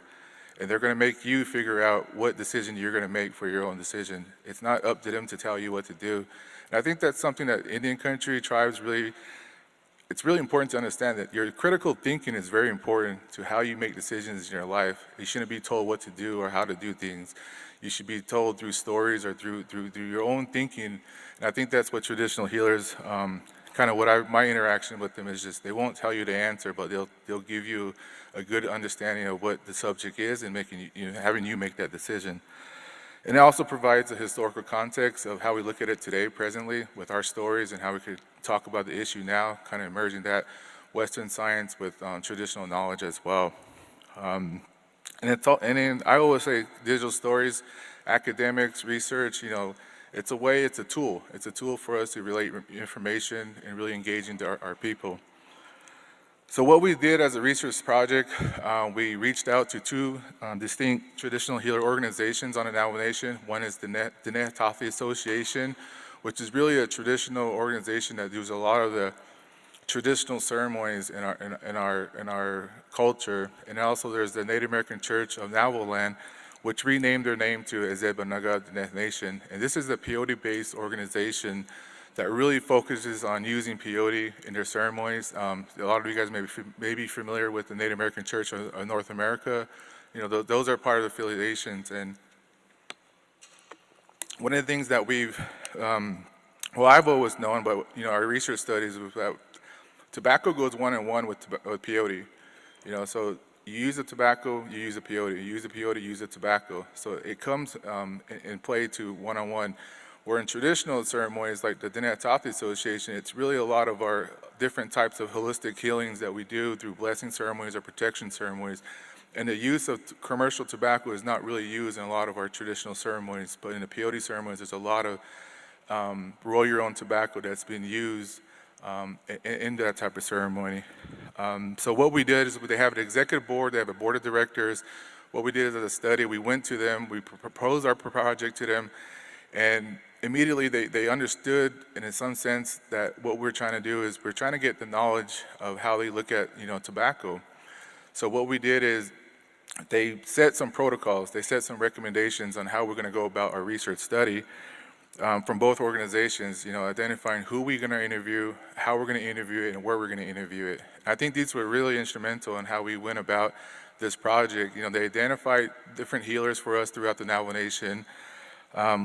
And they're going to make you figure out what decision you're going to make for your own decision. It's not up to them to tell you what to do. And I think that's something that Indian country tribes it's really important to understand that your critical thinking is very important to how you make decisions in your life. You shouldn't be told what to do or how to do things. You should be told through stories or through your own thinking. And I think that's what traditional healers, my interaction with them is just, they won't tell you the answer, but they'll give you a good understanding of what the subject is and having you make that decision. And it also provides a historical context of how we look at it today, presently, with our stories and how we could talk about the issue now, kind of merging that Western science with traditional knowledge as well. And then I always say digital stories, academics, research, it's a tool. It's a tool for us to relate information and really engage into our people. So what we did as a research project, we reached out to two distinct traditional healer organizations on the Navajo Nation. One is the Diné Tafi Association, which is really a traditional organization that does a lot of the traditional ceremonies in our culture. And also there's the Native American Church of Navajo Land, which renamed their name to Ezeba Naga Diné Nation. And this is a peyote-based organization that really focuses on using peyote in their ceremonies. A lot of you guys may be familiar with the Native American Church of North America. Those are part of the affiliations. And one of the things that I've always known, but our research studies was that tobacco goes one-on-one with peyote. So you use the tobacco, you use the peyote. You use the peyote, you use the tobacco. So it comes in play to one-on-one. Where in traditional ceremonies like the Diné Tafi Association, it's really a lot of our different types of holistic healings that we do through blessing ceremonies or protection ceremonies. And the use of commercial tobacco is not really used in a lot of our traditional ceremonies, but in the peyote ceremonies, there's a lot of roll your own tobacco that's been used in that type of ceremony. So what we did is they have an executive board, they have a board of directors. What we did as a study, we went to them, we proposed our project to them, and immediately they understood, and in some sense, that what we're trying to do is we're trying to get the knowledge of how they look at, tobacco. So what we did is they set some protocols, they set some recommendations on how we're going to go about our research study from both organizations, identifying who we're going to interview, how we're going to interview it, and where we're going to interview it. I think these were really instrumental in how we went about this project. They identified different healers for us throughout the Navajo Nation.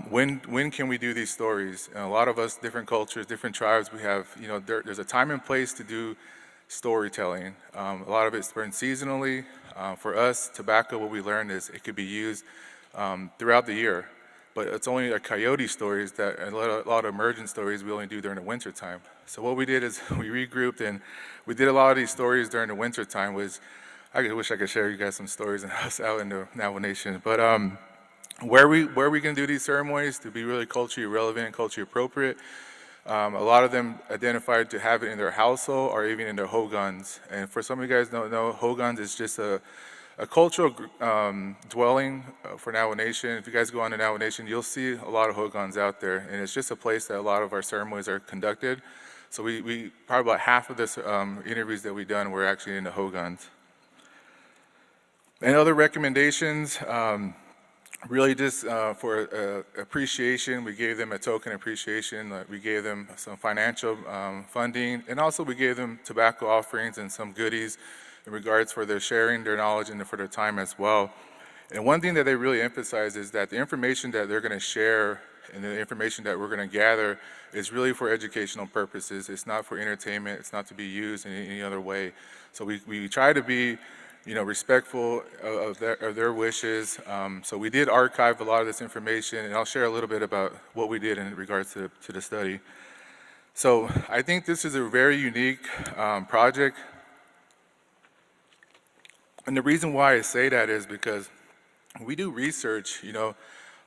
When can we do these stories? And a lot of us, different cultures, different tribes, we have, there's a time and place to do storytelling. A lot of it's learned seasonally. For us, tobacco, what we learned is it could be used throughout the year, but it's only a coyote stories that, and a lot of emergent stories we only do during the winter time. So what we did is we regrouped and we did a lot of these stories during the winter time. I wish I could share you guys some stories and us out in the Navajo Nation, but where we can do these ceremonies to be really culturally relevant, culturally appropriate. A lot of them identified to have it in their household or even in their hogans. And for some of you guys don't know, hogans is just a cultural dwelling for Navajo Nation. If you guys go on to Navajo Nation, you'll see a lot of hogans out there. And it's just a place that a lot of our ceremonies are conducted. So we probably about half of the interviews that we've done were actually in the hogans. And other recommendations, really just for appreciation, we gave them a token appreciation. We gave them some financial funding, and also we gave them tobacco offerings and some goodies in regards for their sharing their knowledge and for their time as well. And one thing that they really emphasize is that the information that they're going to share and the information that we're going to gather is really for educational purposes. It's not for entertainment. It's not to be used in any other way. So we try to be respectful of their wishes. So we did archive a lot of this information, and I'll share a little bit about what we did in regards to the study. So I think this is a very unique project. And the reason why I say that is because we do research,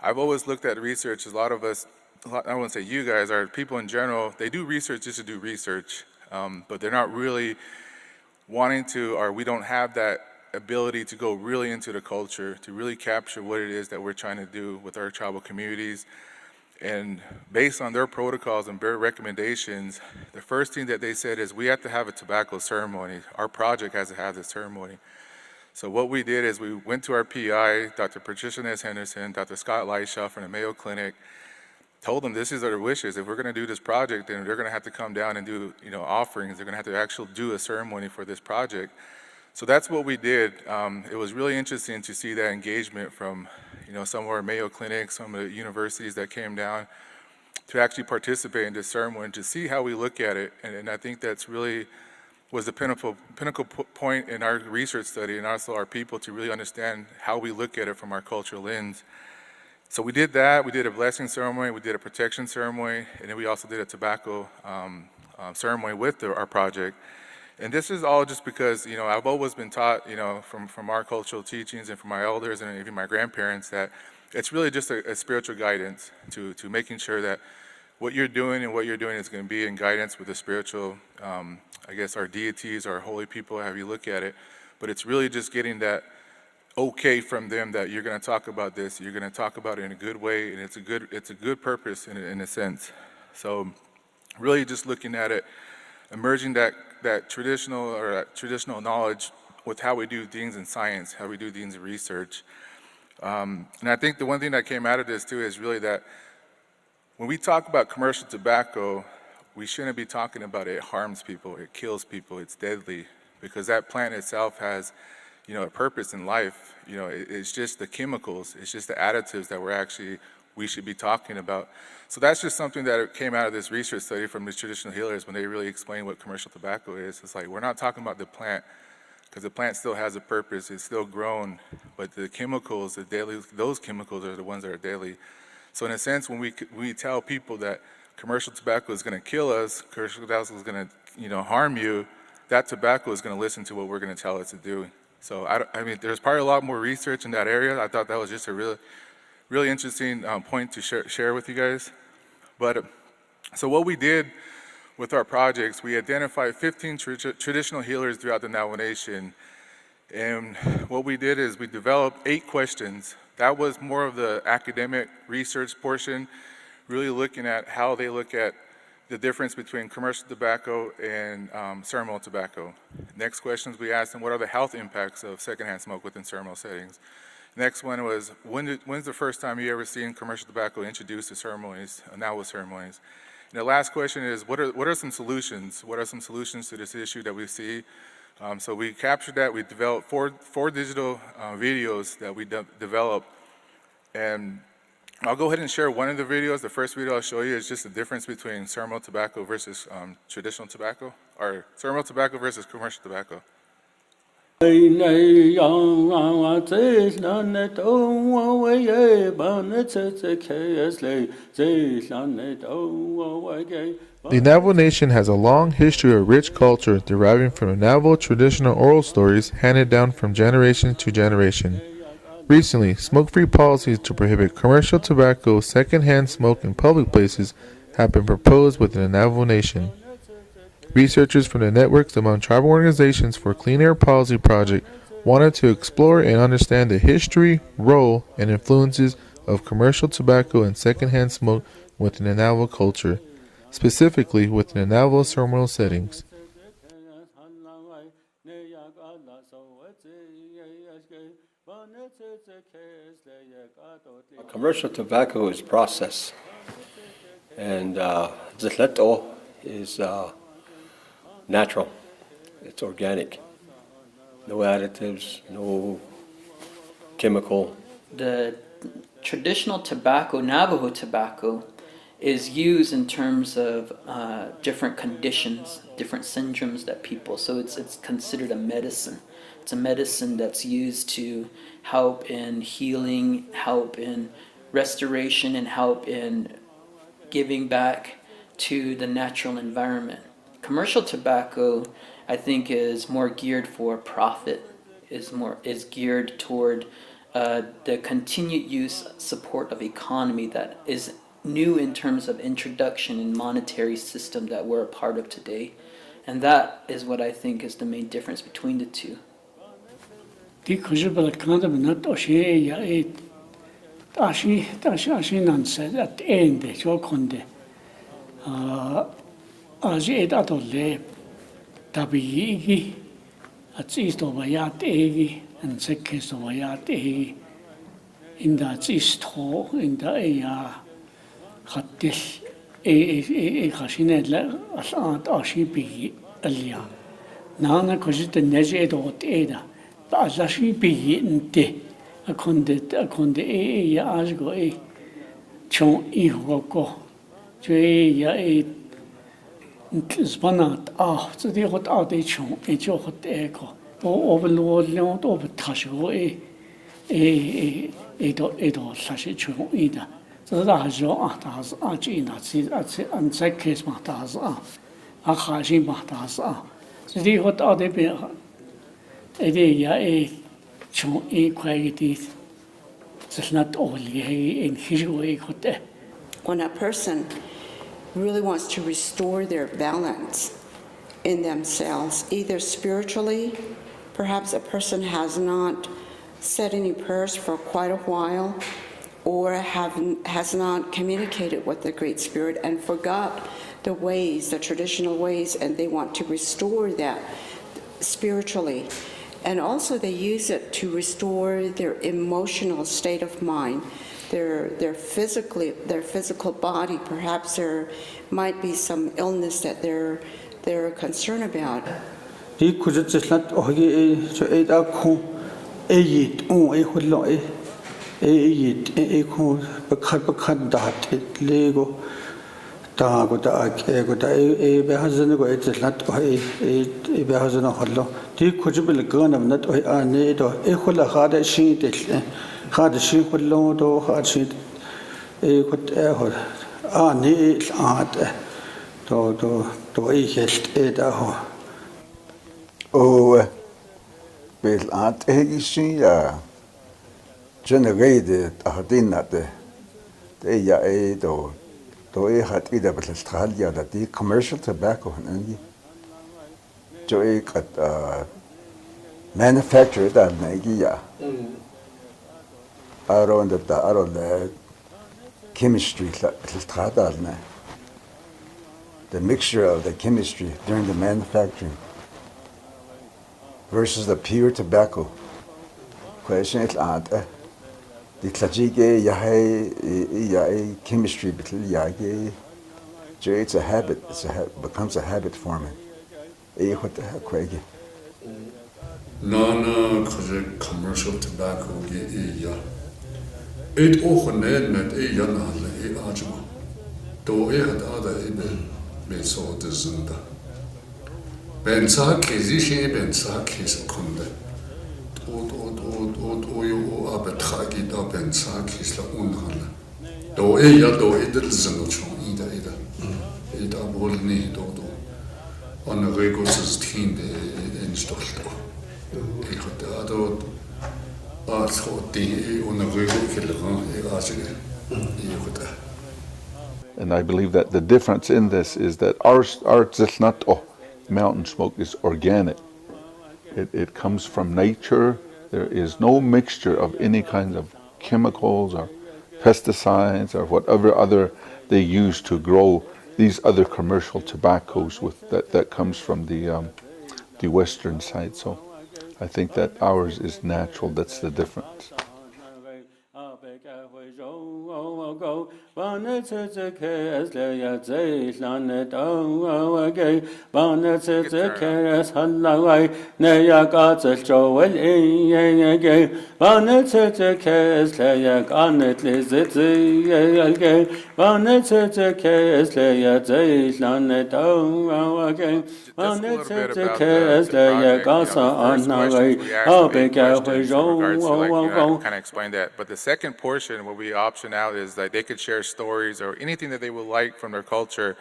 I've always looked at research as a lot of us, I wouldn't say you guys, are people in general, they do research just to do research, but they're not really wanting to, or we don't have that ability to go really into the culture, to really capture what it is that we're trying to do with our tribal communities. And based on their protocols and their recommendations, the first thing that they said is we have to have a tobacco ceremony. Our project has to have this ceremony. So what we did is we went to our PI, Dr. Patricia Ness Henderson, Dr. Scott Leishaw from the Mayo Clinic, told them this is their wishes. If we're going to do this project, then they're going to have to come down and do offerings. They're going to have to actually do a ceremony for this project. So that's what we did. It was really interesting to see that engagement from some of our Mayo clinics, some of the universities that came down to actually participate in this ceremony, to see how we look at it. And I think that's really was the pinnacle point in our research study, and also our people to really understand how we look at it from our cultural lens. So we did that. We did a blessing ceremony, we did a protection ceremony, and then we also did a tobacco ceremony with our project. And this is all just because I've always been taught from our cultural teachings and from my elders and even my grandparents that it's really just a spiritual guidance to making sure that what you're doing is going to be in guidance with the spiritual, I guess our deities, our holy people, however you look at it. But it's really just getting that okay from them that you're going to talk about this, you're going to talk about it in a good way, and it's a good purpose in a sense. So really just looking at it, emerging that traditional knowledge with how we do things in science, how we do things in research. And I think the one thing that came out of this too is really that when we talk about commercial tobacco, we shouldn't be talking about it harms people, it kills people, it's deadly, because that plant itself has a purpose in life. It's just the chemicals, it's just the additives that we should be talking about. So that's just something that came out of this research study from the traditional healers when they really explained what commercial tobacco is. It's like, we're not talking about the plant, because the plant still has a purpose, it's still grown, but the chemicals, those chemicals are the ones that are deadly. So in a sense, when we tell people that commercial tobacco is going to kill us, commercial tobacco is going to harm you, that tobacco is going to listen to what we're going to tell it to do. So I mean, there's probably a lot more research in that area. I thought that was just a really interesting point to share with you guys. But so what we did with our projects, we identified 15 traditional healers throughout the Navajo Nation. And what we did is we developed 8 questions. That was more of the academic research portion. really looking at how they look at the difference between commercial tobacco and ceremonial tobacco. Next questions we asked them, what are the health impacts of secondhand smoke within ceremonial settings? Next one was, when's the first time you ever seen commercial tobacco introduced to ceremonies, now with ceremonies? And the last question is, what are some solutions? What are some solutions to this issue that we see? So we captured that. We developed four digital videos that we developed. And I'll go ahead and share one of the videos. The first video I'll show you is just the difference between ceremonial tobacco versus traditional tobacco, or ceremonial tobacco versus commercial tobacco. The Navajo Nation has a long history of rich culture deriving from the Navajo traditional oral stories handed down from generation to generation. Recently, smoke-free policies to prohibit commercial tobacco secondhand smoke in public places have been proposed within the Navajo Nation. Researchers from the Networks Among Tribal Organizations for Clean Air Policy Project wanted to explore and understand the history, role, and influences of commercial tobacco and secondhand smoke within the Navajo culture, specifically within the Navajo ceremonial settings. Commercial tobacco is processed, and zihleto is natural. It's organic. No additives, no chemical. The traditional tobacco, Navajo tobacco, is used in terms of different conditions, different syndromes that people, so it's considered a medicine. It's a medicine that's used to help in healing, help in restoration, and help in giving back to the natural environment. Commercial tobacco, I think, is more geared for profit, is geared toward the continued use, support of economy that is new in terms of introduction and monetary system that we're a part of today. And that is what I think is the main difference between the two. Die kujibal kanda minat oshie ya et ashi nanse at ende jo konde aji et atole tabiigi at isto bayat egi and sekkesto bayat egi inda isto inda ya khatil e khashine la asat ashi bi alia nana kujit neje dot eda Azashi be inte a conde ya asgo e chon I hoko jay ya e spanat so the hot out e chon e hot echo o overlord not over tasho e do sashi chon ida so that has your atas achina and sekes matas a hashi matas so the hot out e chon e quagity it's not only in his way. When a person really wants to restore their balance in themselves, either spiritually, perhaps a person has not said any prayers for quite a while, or has not communicated with the Great Spirit and forgot the ways, the traditional ways, and they want to restore that spiritually. And also they use it to restore their emotional state of mind, their physical body. Perhaps there might be some illness that they're concerned about. Tago da ego da be hazan go et lat e be hazan hallo ti kujbil ganam nat o ne do e khula khada shi te khada shi khullo do khada shi e khut e hor ne at do e helt e da ho o bel at e shi ya generated adinate de ya e do Toi hat ida Australia that the commercial tobacco and Joy got manufactured that Nagia. Around the chemistry the mixture of the chemistry during the manufacturing versus the pure tobacco. Question is the klajige yahe chemistry it's a habit. Becomes a habit forming. Nana commercial tobacco it often met ajma. Do had other be so desunda. Ben Saki she Ben Saki secunda. Oyo abetragi da Ben Saki la unhala. Do do idel zenocho ida. It abolni do. On a regos is teen in Stolto. Ik had daardoor on a rego And I believe that the difference in this is that our Zisnato mountain smoke is organic. It comes from nature. There is no mixture of any kind of chemicals or pesticides or whatever other they use to grow these other commercial tobaccos that comes from the western side. So I think that ours is natural. That's the difference. Kind of explain that. But the second portion, what we option out, is that they could share stories or anything that they would like from their culture.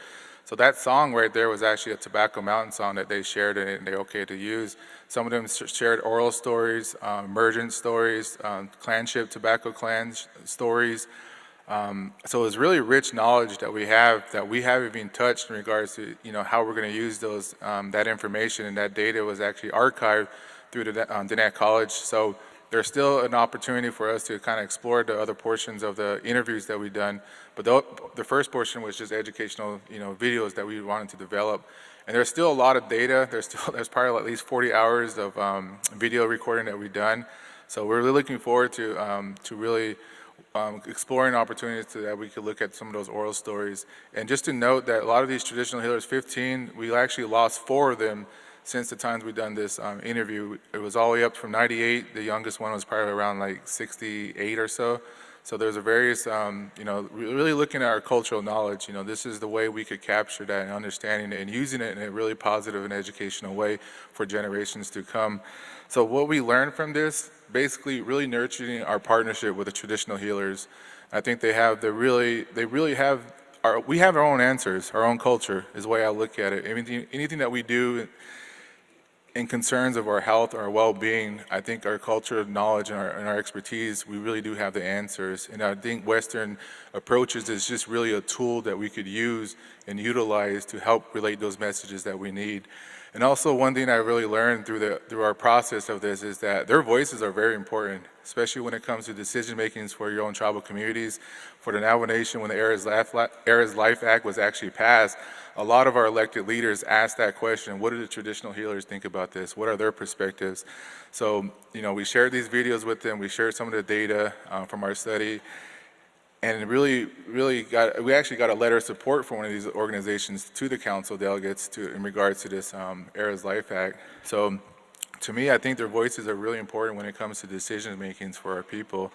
So that song right there was actually a Tobacco Mountain song that they shared and they're okay to use. Some of them shared oral stories, emergent stories, clanship, tobacco clans stories. So it's really rich knowledge that we haven't been touched in regards to how we're going to use those that information, and that data was actually archived through the Diné College. So there's still an opportunity for us to kind of explore the other portions of the interviews that we've done. But the first portion was just educational, videos that we wanted to develop. And there's still a lot of data. There's probably at least 40 hours of video recording that we've done. So we're really looking forward to really exploring opportunities that we could look at some of those oral stories. And just to note that a lot of these traditional healers, 15, we actually lost 4 of them since the times we've done this interview. It was all the way up from 98. The youngest one was probably around like 68 or so. So there's a various, really looking at our cultural knowledge. This is the way we could capture that and understanding it and using it in a really positive and educational way for generations to come. So what we learned from this, basically really nurturing our partnership with the traditional healers. I think we have our own answers, our own culture is the way I look at it. Anything that we do in concerns of our health, our well-being, I think our culture, knowledge, and our expertise, we really do have the answers. And I think Western approaches is just really a tool that we could use and utilize to help relate those messages that we need. And also one thing I really learned through our process of this is that their voices are very important, especially when it comes to decision makings for your own tribal communities. For the Navajo Nation, when the Era's Life Act was actually passed, a lot of our elected leaders asked that question: what do the traditional healers think about this? What are their perspectives? So, we shared these videos with them. We shared some of the data from our study, and we actually got a letter of support from one of these organizations to the council delegates in regards to this Era's Life Act. So, to me, I think their voices are really important when it comes to decision makings for our people.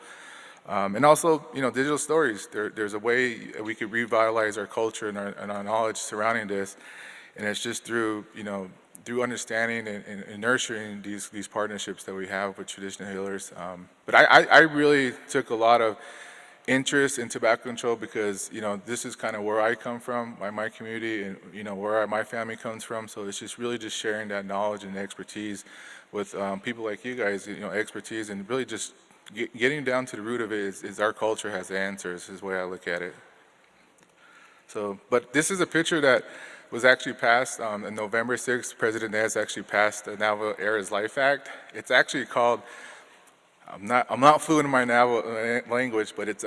And also, digital stories. There's a way we could revitalize our culture and our knowledge surrounding this, and it's just through understanding and nurturing these partnerships that we have with traditional healers. But I really took a lot of interest in tobacco control because this is kind of where I come from, my community, and where my family comes from. So it's just really just sharing that knowledge and expertise with people like you guys, expertise, and really just getting down to the root of it is our culture has the answers, is the way I look at it. So, but this is a picture that was actually passed on November 6th. President Nez actually passed the Navajo Era's Life Act. It's actually called, I'm not fluent in my Navajo language, but it's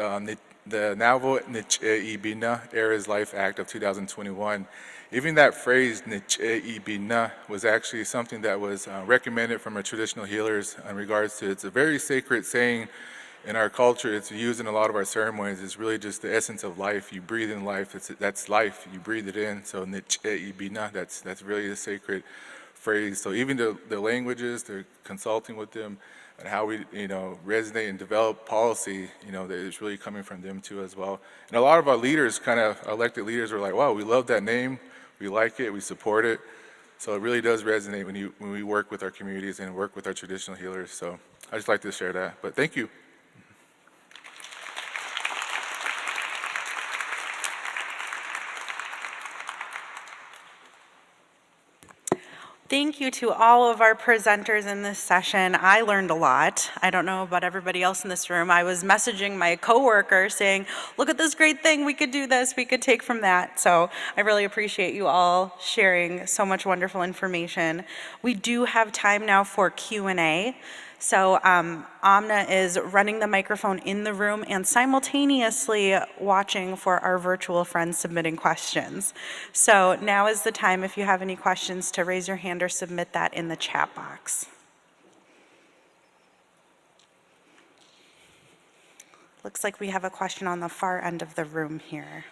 the Navajo Nich'e Ibina Era's Life Act of 2021, even that phrase Nich'e Ibina was actually something that was recommended from our traditional healers in regards to it's a very sacred saying in our culture. It's used in a lot of our ceremonies. It's really just the essence of life. You breathe in life. That's life. You breathe it in. So Nich'e Ibina, that's really a sacred phrase. So even the languages, they're consulting with them and how we, resonate and develop policy, that is really coming from them too as well. And a lot of our leaders, our elected leaders, were like, wow, we love that name. We like it. We support it. So it really does resonate when we work with our communities and work with our traditional healers. So I just like to share that. But thank you. Thank you to all of our presenters in this session. I learned a lot. I don't know about everybody else in this room. I was messaging my coworker saying, look at this great thing, we could do this, we could take from that. So I really appreciate you all sharing so much wonderful information. We do have time now for Q&A. So Amna is running the microphone in the room and simultaneously watching for our virtual friends submitting questions. So now is the time, if you have any questions, to raise your hand or submit that in the chat box. Looks like we have a question on the far end of the room here.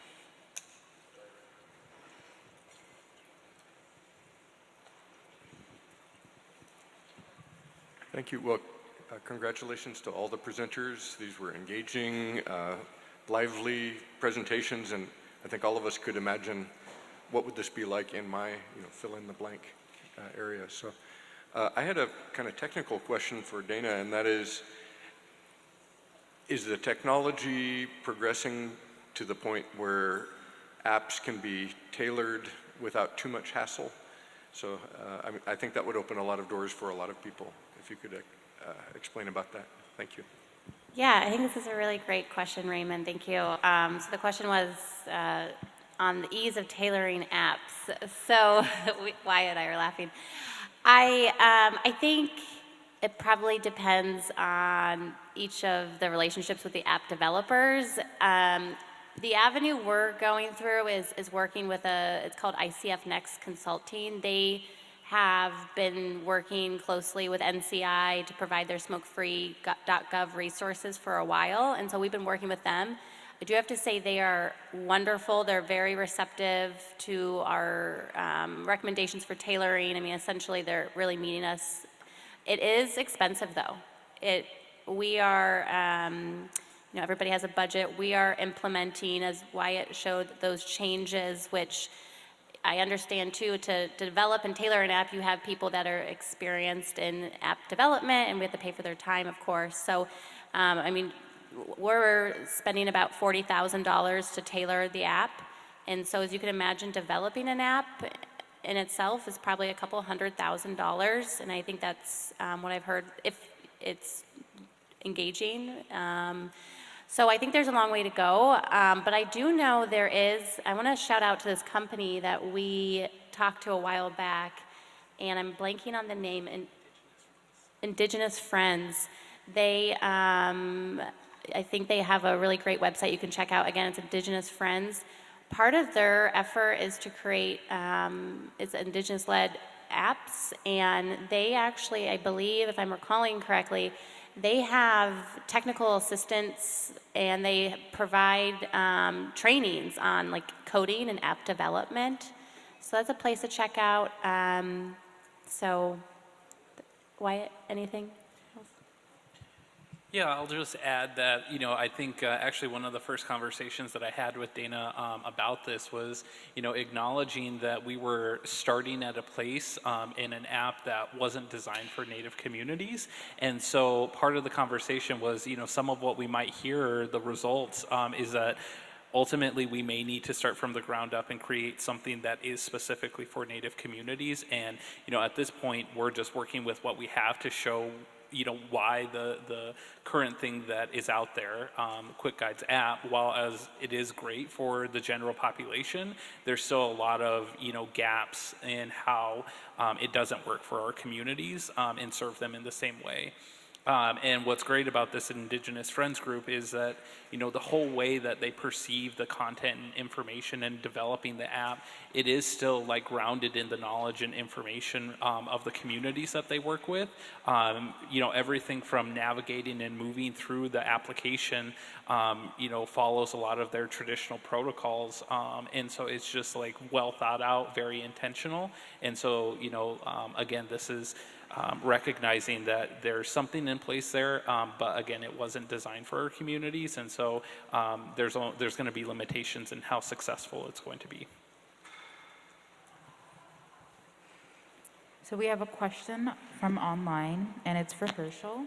Thank you. Well, congratulations to all the presenters. These were engaging, lively presentations, and I think all of us could imagine what would this be like in my, fill in the blank area. So I had a kind of technical question for Dana, and that is the technology progressing to the point where apps can be tailored without too much hassle? So I think that would open a lot of doors for a lot of people. If you could explain about that. Thank you. Yeah, I think this is a really great question, Raymond. Thank you. So the question was on the ease of tailoring apps. So Wyatt and I are laughing. I think it probably depends on each of the relationships with the app developers. The avenue we're going through is working with it's called ICF Next Consulting. They have been working closely with NCI to provide their smokefree.gov resources for a while, and so we've been working with them. I do have to say they are wonderful. They're very receptive to our recommendations for tailoring. I mean, essentially, they're really meeting us. It is expensive, though. We are, everybody has a budget. We are implementing, as Wyatt showed, those changes, which I understand too, to develop and tailor an app, you have people that are experienced in app development, and we have to pay for their time, of course. So, we're spending about $40,000 to tailor the app. And so as you can imagine, developing an app in itself is probably a couple $100,000. And I think that's what I've heard, if it's engaging. So I think there's a long way to go, but I do know I want to shout out to this company that we talked to a while back, and I'm blanking on the name, Indigenous Friends. They, I think they have a really great website you can check out. Again, it's Indigenous Friends. Part of their effort is to create, it's Indigenous-led apps, and they actually, I believe, if I'm recalling correctly, they have technical assistance and they provide trainings on like coding and app development. So that's a place to check out. So, Wyatt, anything else? Yeah, I'll just add that, I think actually one of the first conversations that I had with Dana about this was, acknowledging that we were starting at a place in an app that wasn't designed for Native communities. And so part of the conversation was, some of what we might hear, the results, is that ultimately we may need to start from the ground up and create something that is specifically for Native communities. And, at this point, we're just working with what we have to show why the current thing that is out there, Quick Guides app, while as it is great for the general population, there's still a lot of, gaps in how it doesn't work for our communities and serve them in the same way. And what's great about this Indigenous Friends group is that, you know, the whole way that they perceive the content and information and developing the app, it is still like grounded in the knowledge and information of the communities that they work with. You know, everything from navigating and moving through the application, you know, follows a lot of their traditional protocols. And so it's just like well thought out, very intentional. And so, you know, again, this is recognizing that there's something in place there, but again, it wasn't designed for our communities, and so there's going to be limitations in how successful it's going to be. So we have a question from online, and it's for Herschel.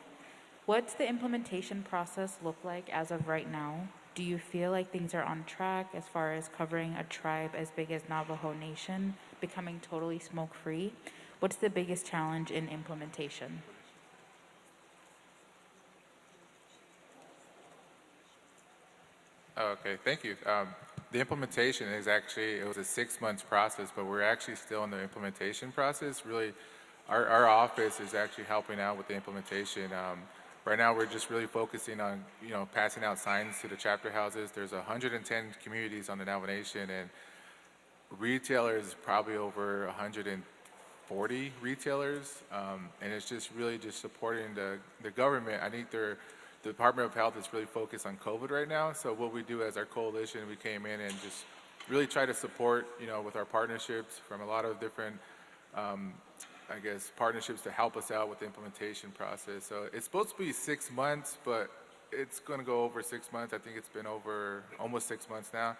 What's the implementation process look like as of right now? Do you feel like things are on track as far as covering a tribe as big as Navajo Nation becoming totally smoke-free? What's the biggest challenge in implementation? Okay, thank you. The implementation is actually, it was a 6-month process, but we're actually still in the implementation process. Really, our office is actually helping out with the implementation. Right now, we're just really focusing on, you know, passing out signs to the chapter houses. There's 110 communities on the Navajo Nation, and retailers probably over 140 retailers, and it's just really just supporting the government. I think the Department of Health is really focused on COVID right now, so what we do as our coalition, we came in and just really try to support, you know, with our partnerships from a lot of different, I guess, partnerships to help us out with the implementation process. So it's supposed to be 6 months, but it's going to go over 6 months. I think it's been over almost 6 months now.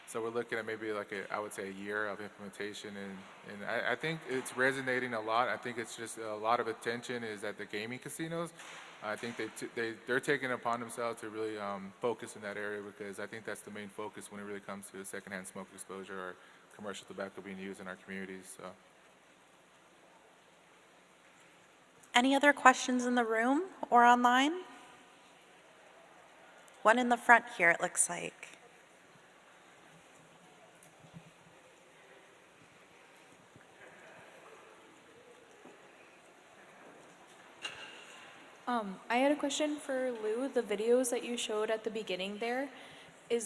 So we're looking at maybe like I would say a year of implementation, and I think it's resonating a lot. I think it's just a lot of attention is at the gaming casinos. I think they're taking it upon themselves to really focus in that area, because I think that's the main focus when it really comes to secondhand smoke exposure or commercial tobacco being used in our communities. So. Any other questions in the room or online? One in the front here, it looks like. I had a question for Lou. The videos that you showed at the beginning there, do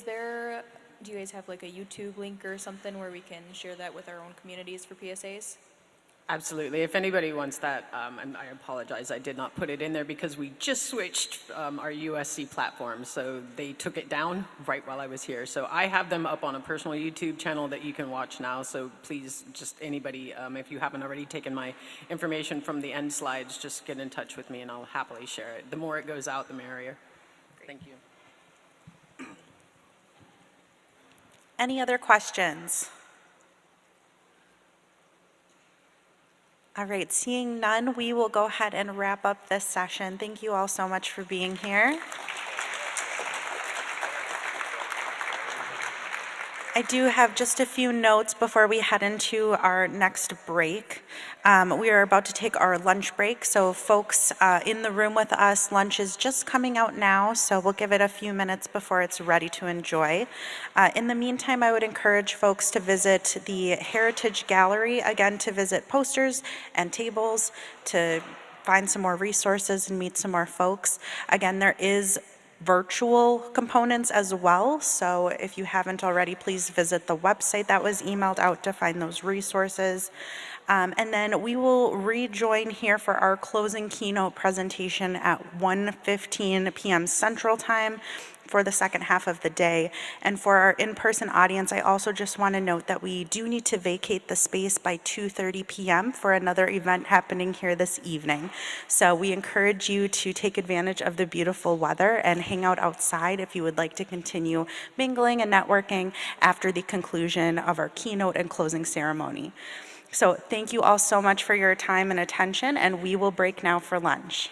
you guys have like a YouTube link or something where we can share that with our own communities for PSAs? Absolutely. If anybody wants that, and I apologize, I did not put it in there because we just switched our USC platform, so they took it down right while I was here. So I have them up on a personal YouTube channel that you can watch now, so please, just anybody, if you haven't already taken my information from the end slides, just get in touch with me and I'll happily share it. The more it goes out, the merrier. Thank you. Any other questions? All right, seeing none, we will go ahead and wrap up this session. Thank you all so much for being here. I do have just a few notes before we head into our next break. We are about to take our lunch break, so folks in the room with us, lunch is just coming out now, so we'll give it a few minutes before it's ready to enjoy. In the meantime, I would encourage folks to visit the Heritage Gallery, again, to visit posters and tables, to find some more resources and meet some more folks. Again, there is virtual components as well, so if you haven't already, please visit the website that was emailed out to find those resources. And then we will rejoin here for our closing keynote presentation at 1:15 p.m. Central Time for the second half of the day. And for our in-person audience, I also just want to note that we do need to vacate the space by 2:30 p.m. for another event happening here this evening. So we encourage you to take advantage of the beautiful weather and hang out outside if you would like to continue mingling and networking after the conclusion of our keynote and closing ceremony. So thank you all so much for your time and attention, and we will break now for lunch.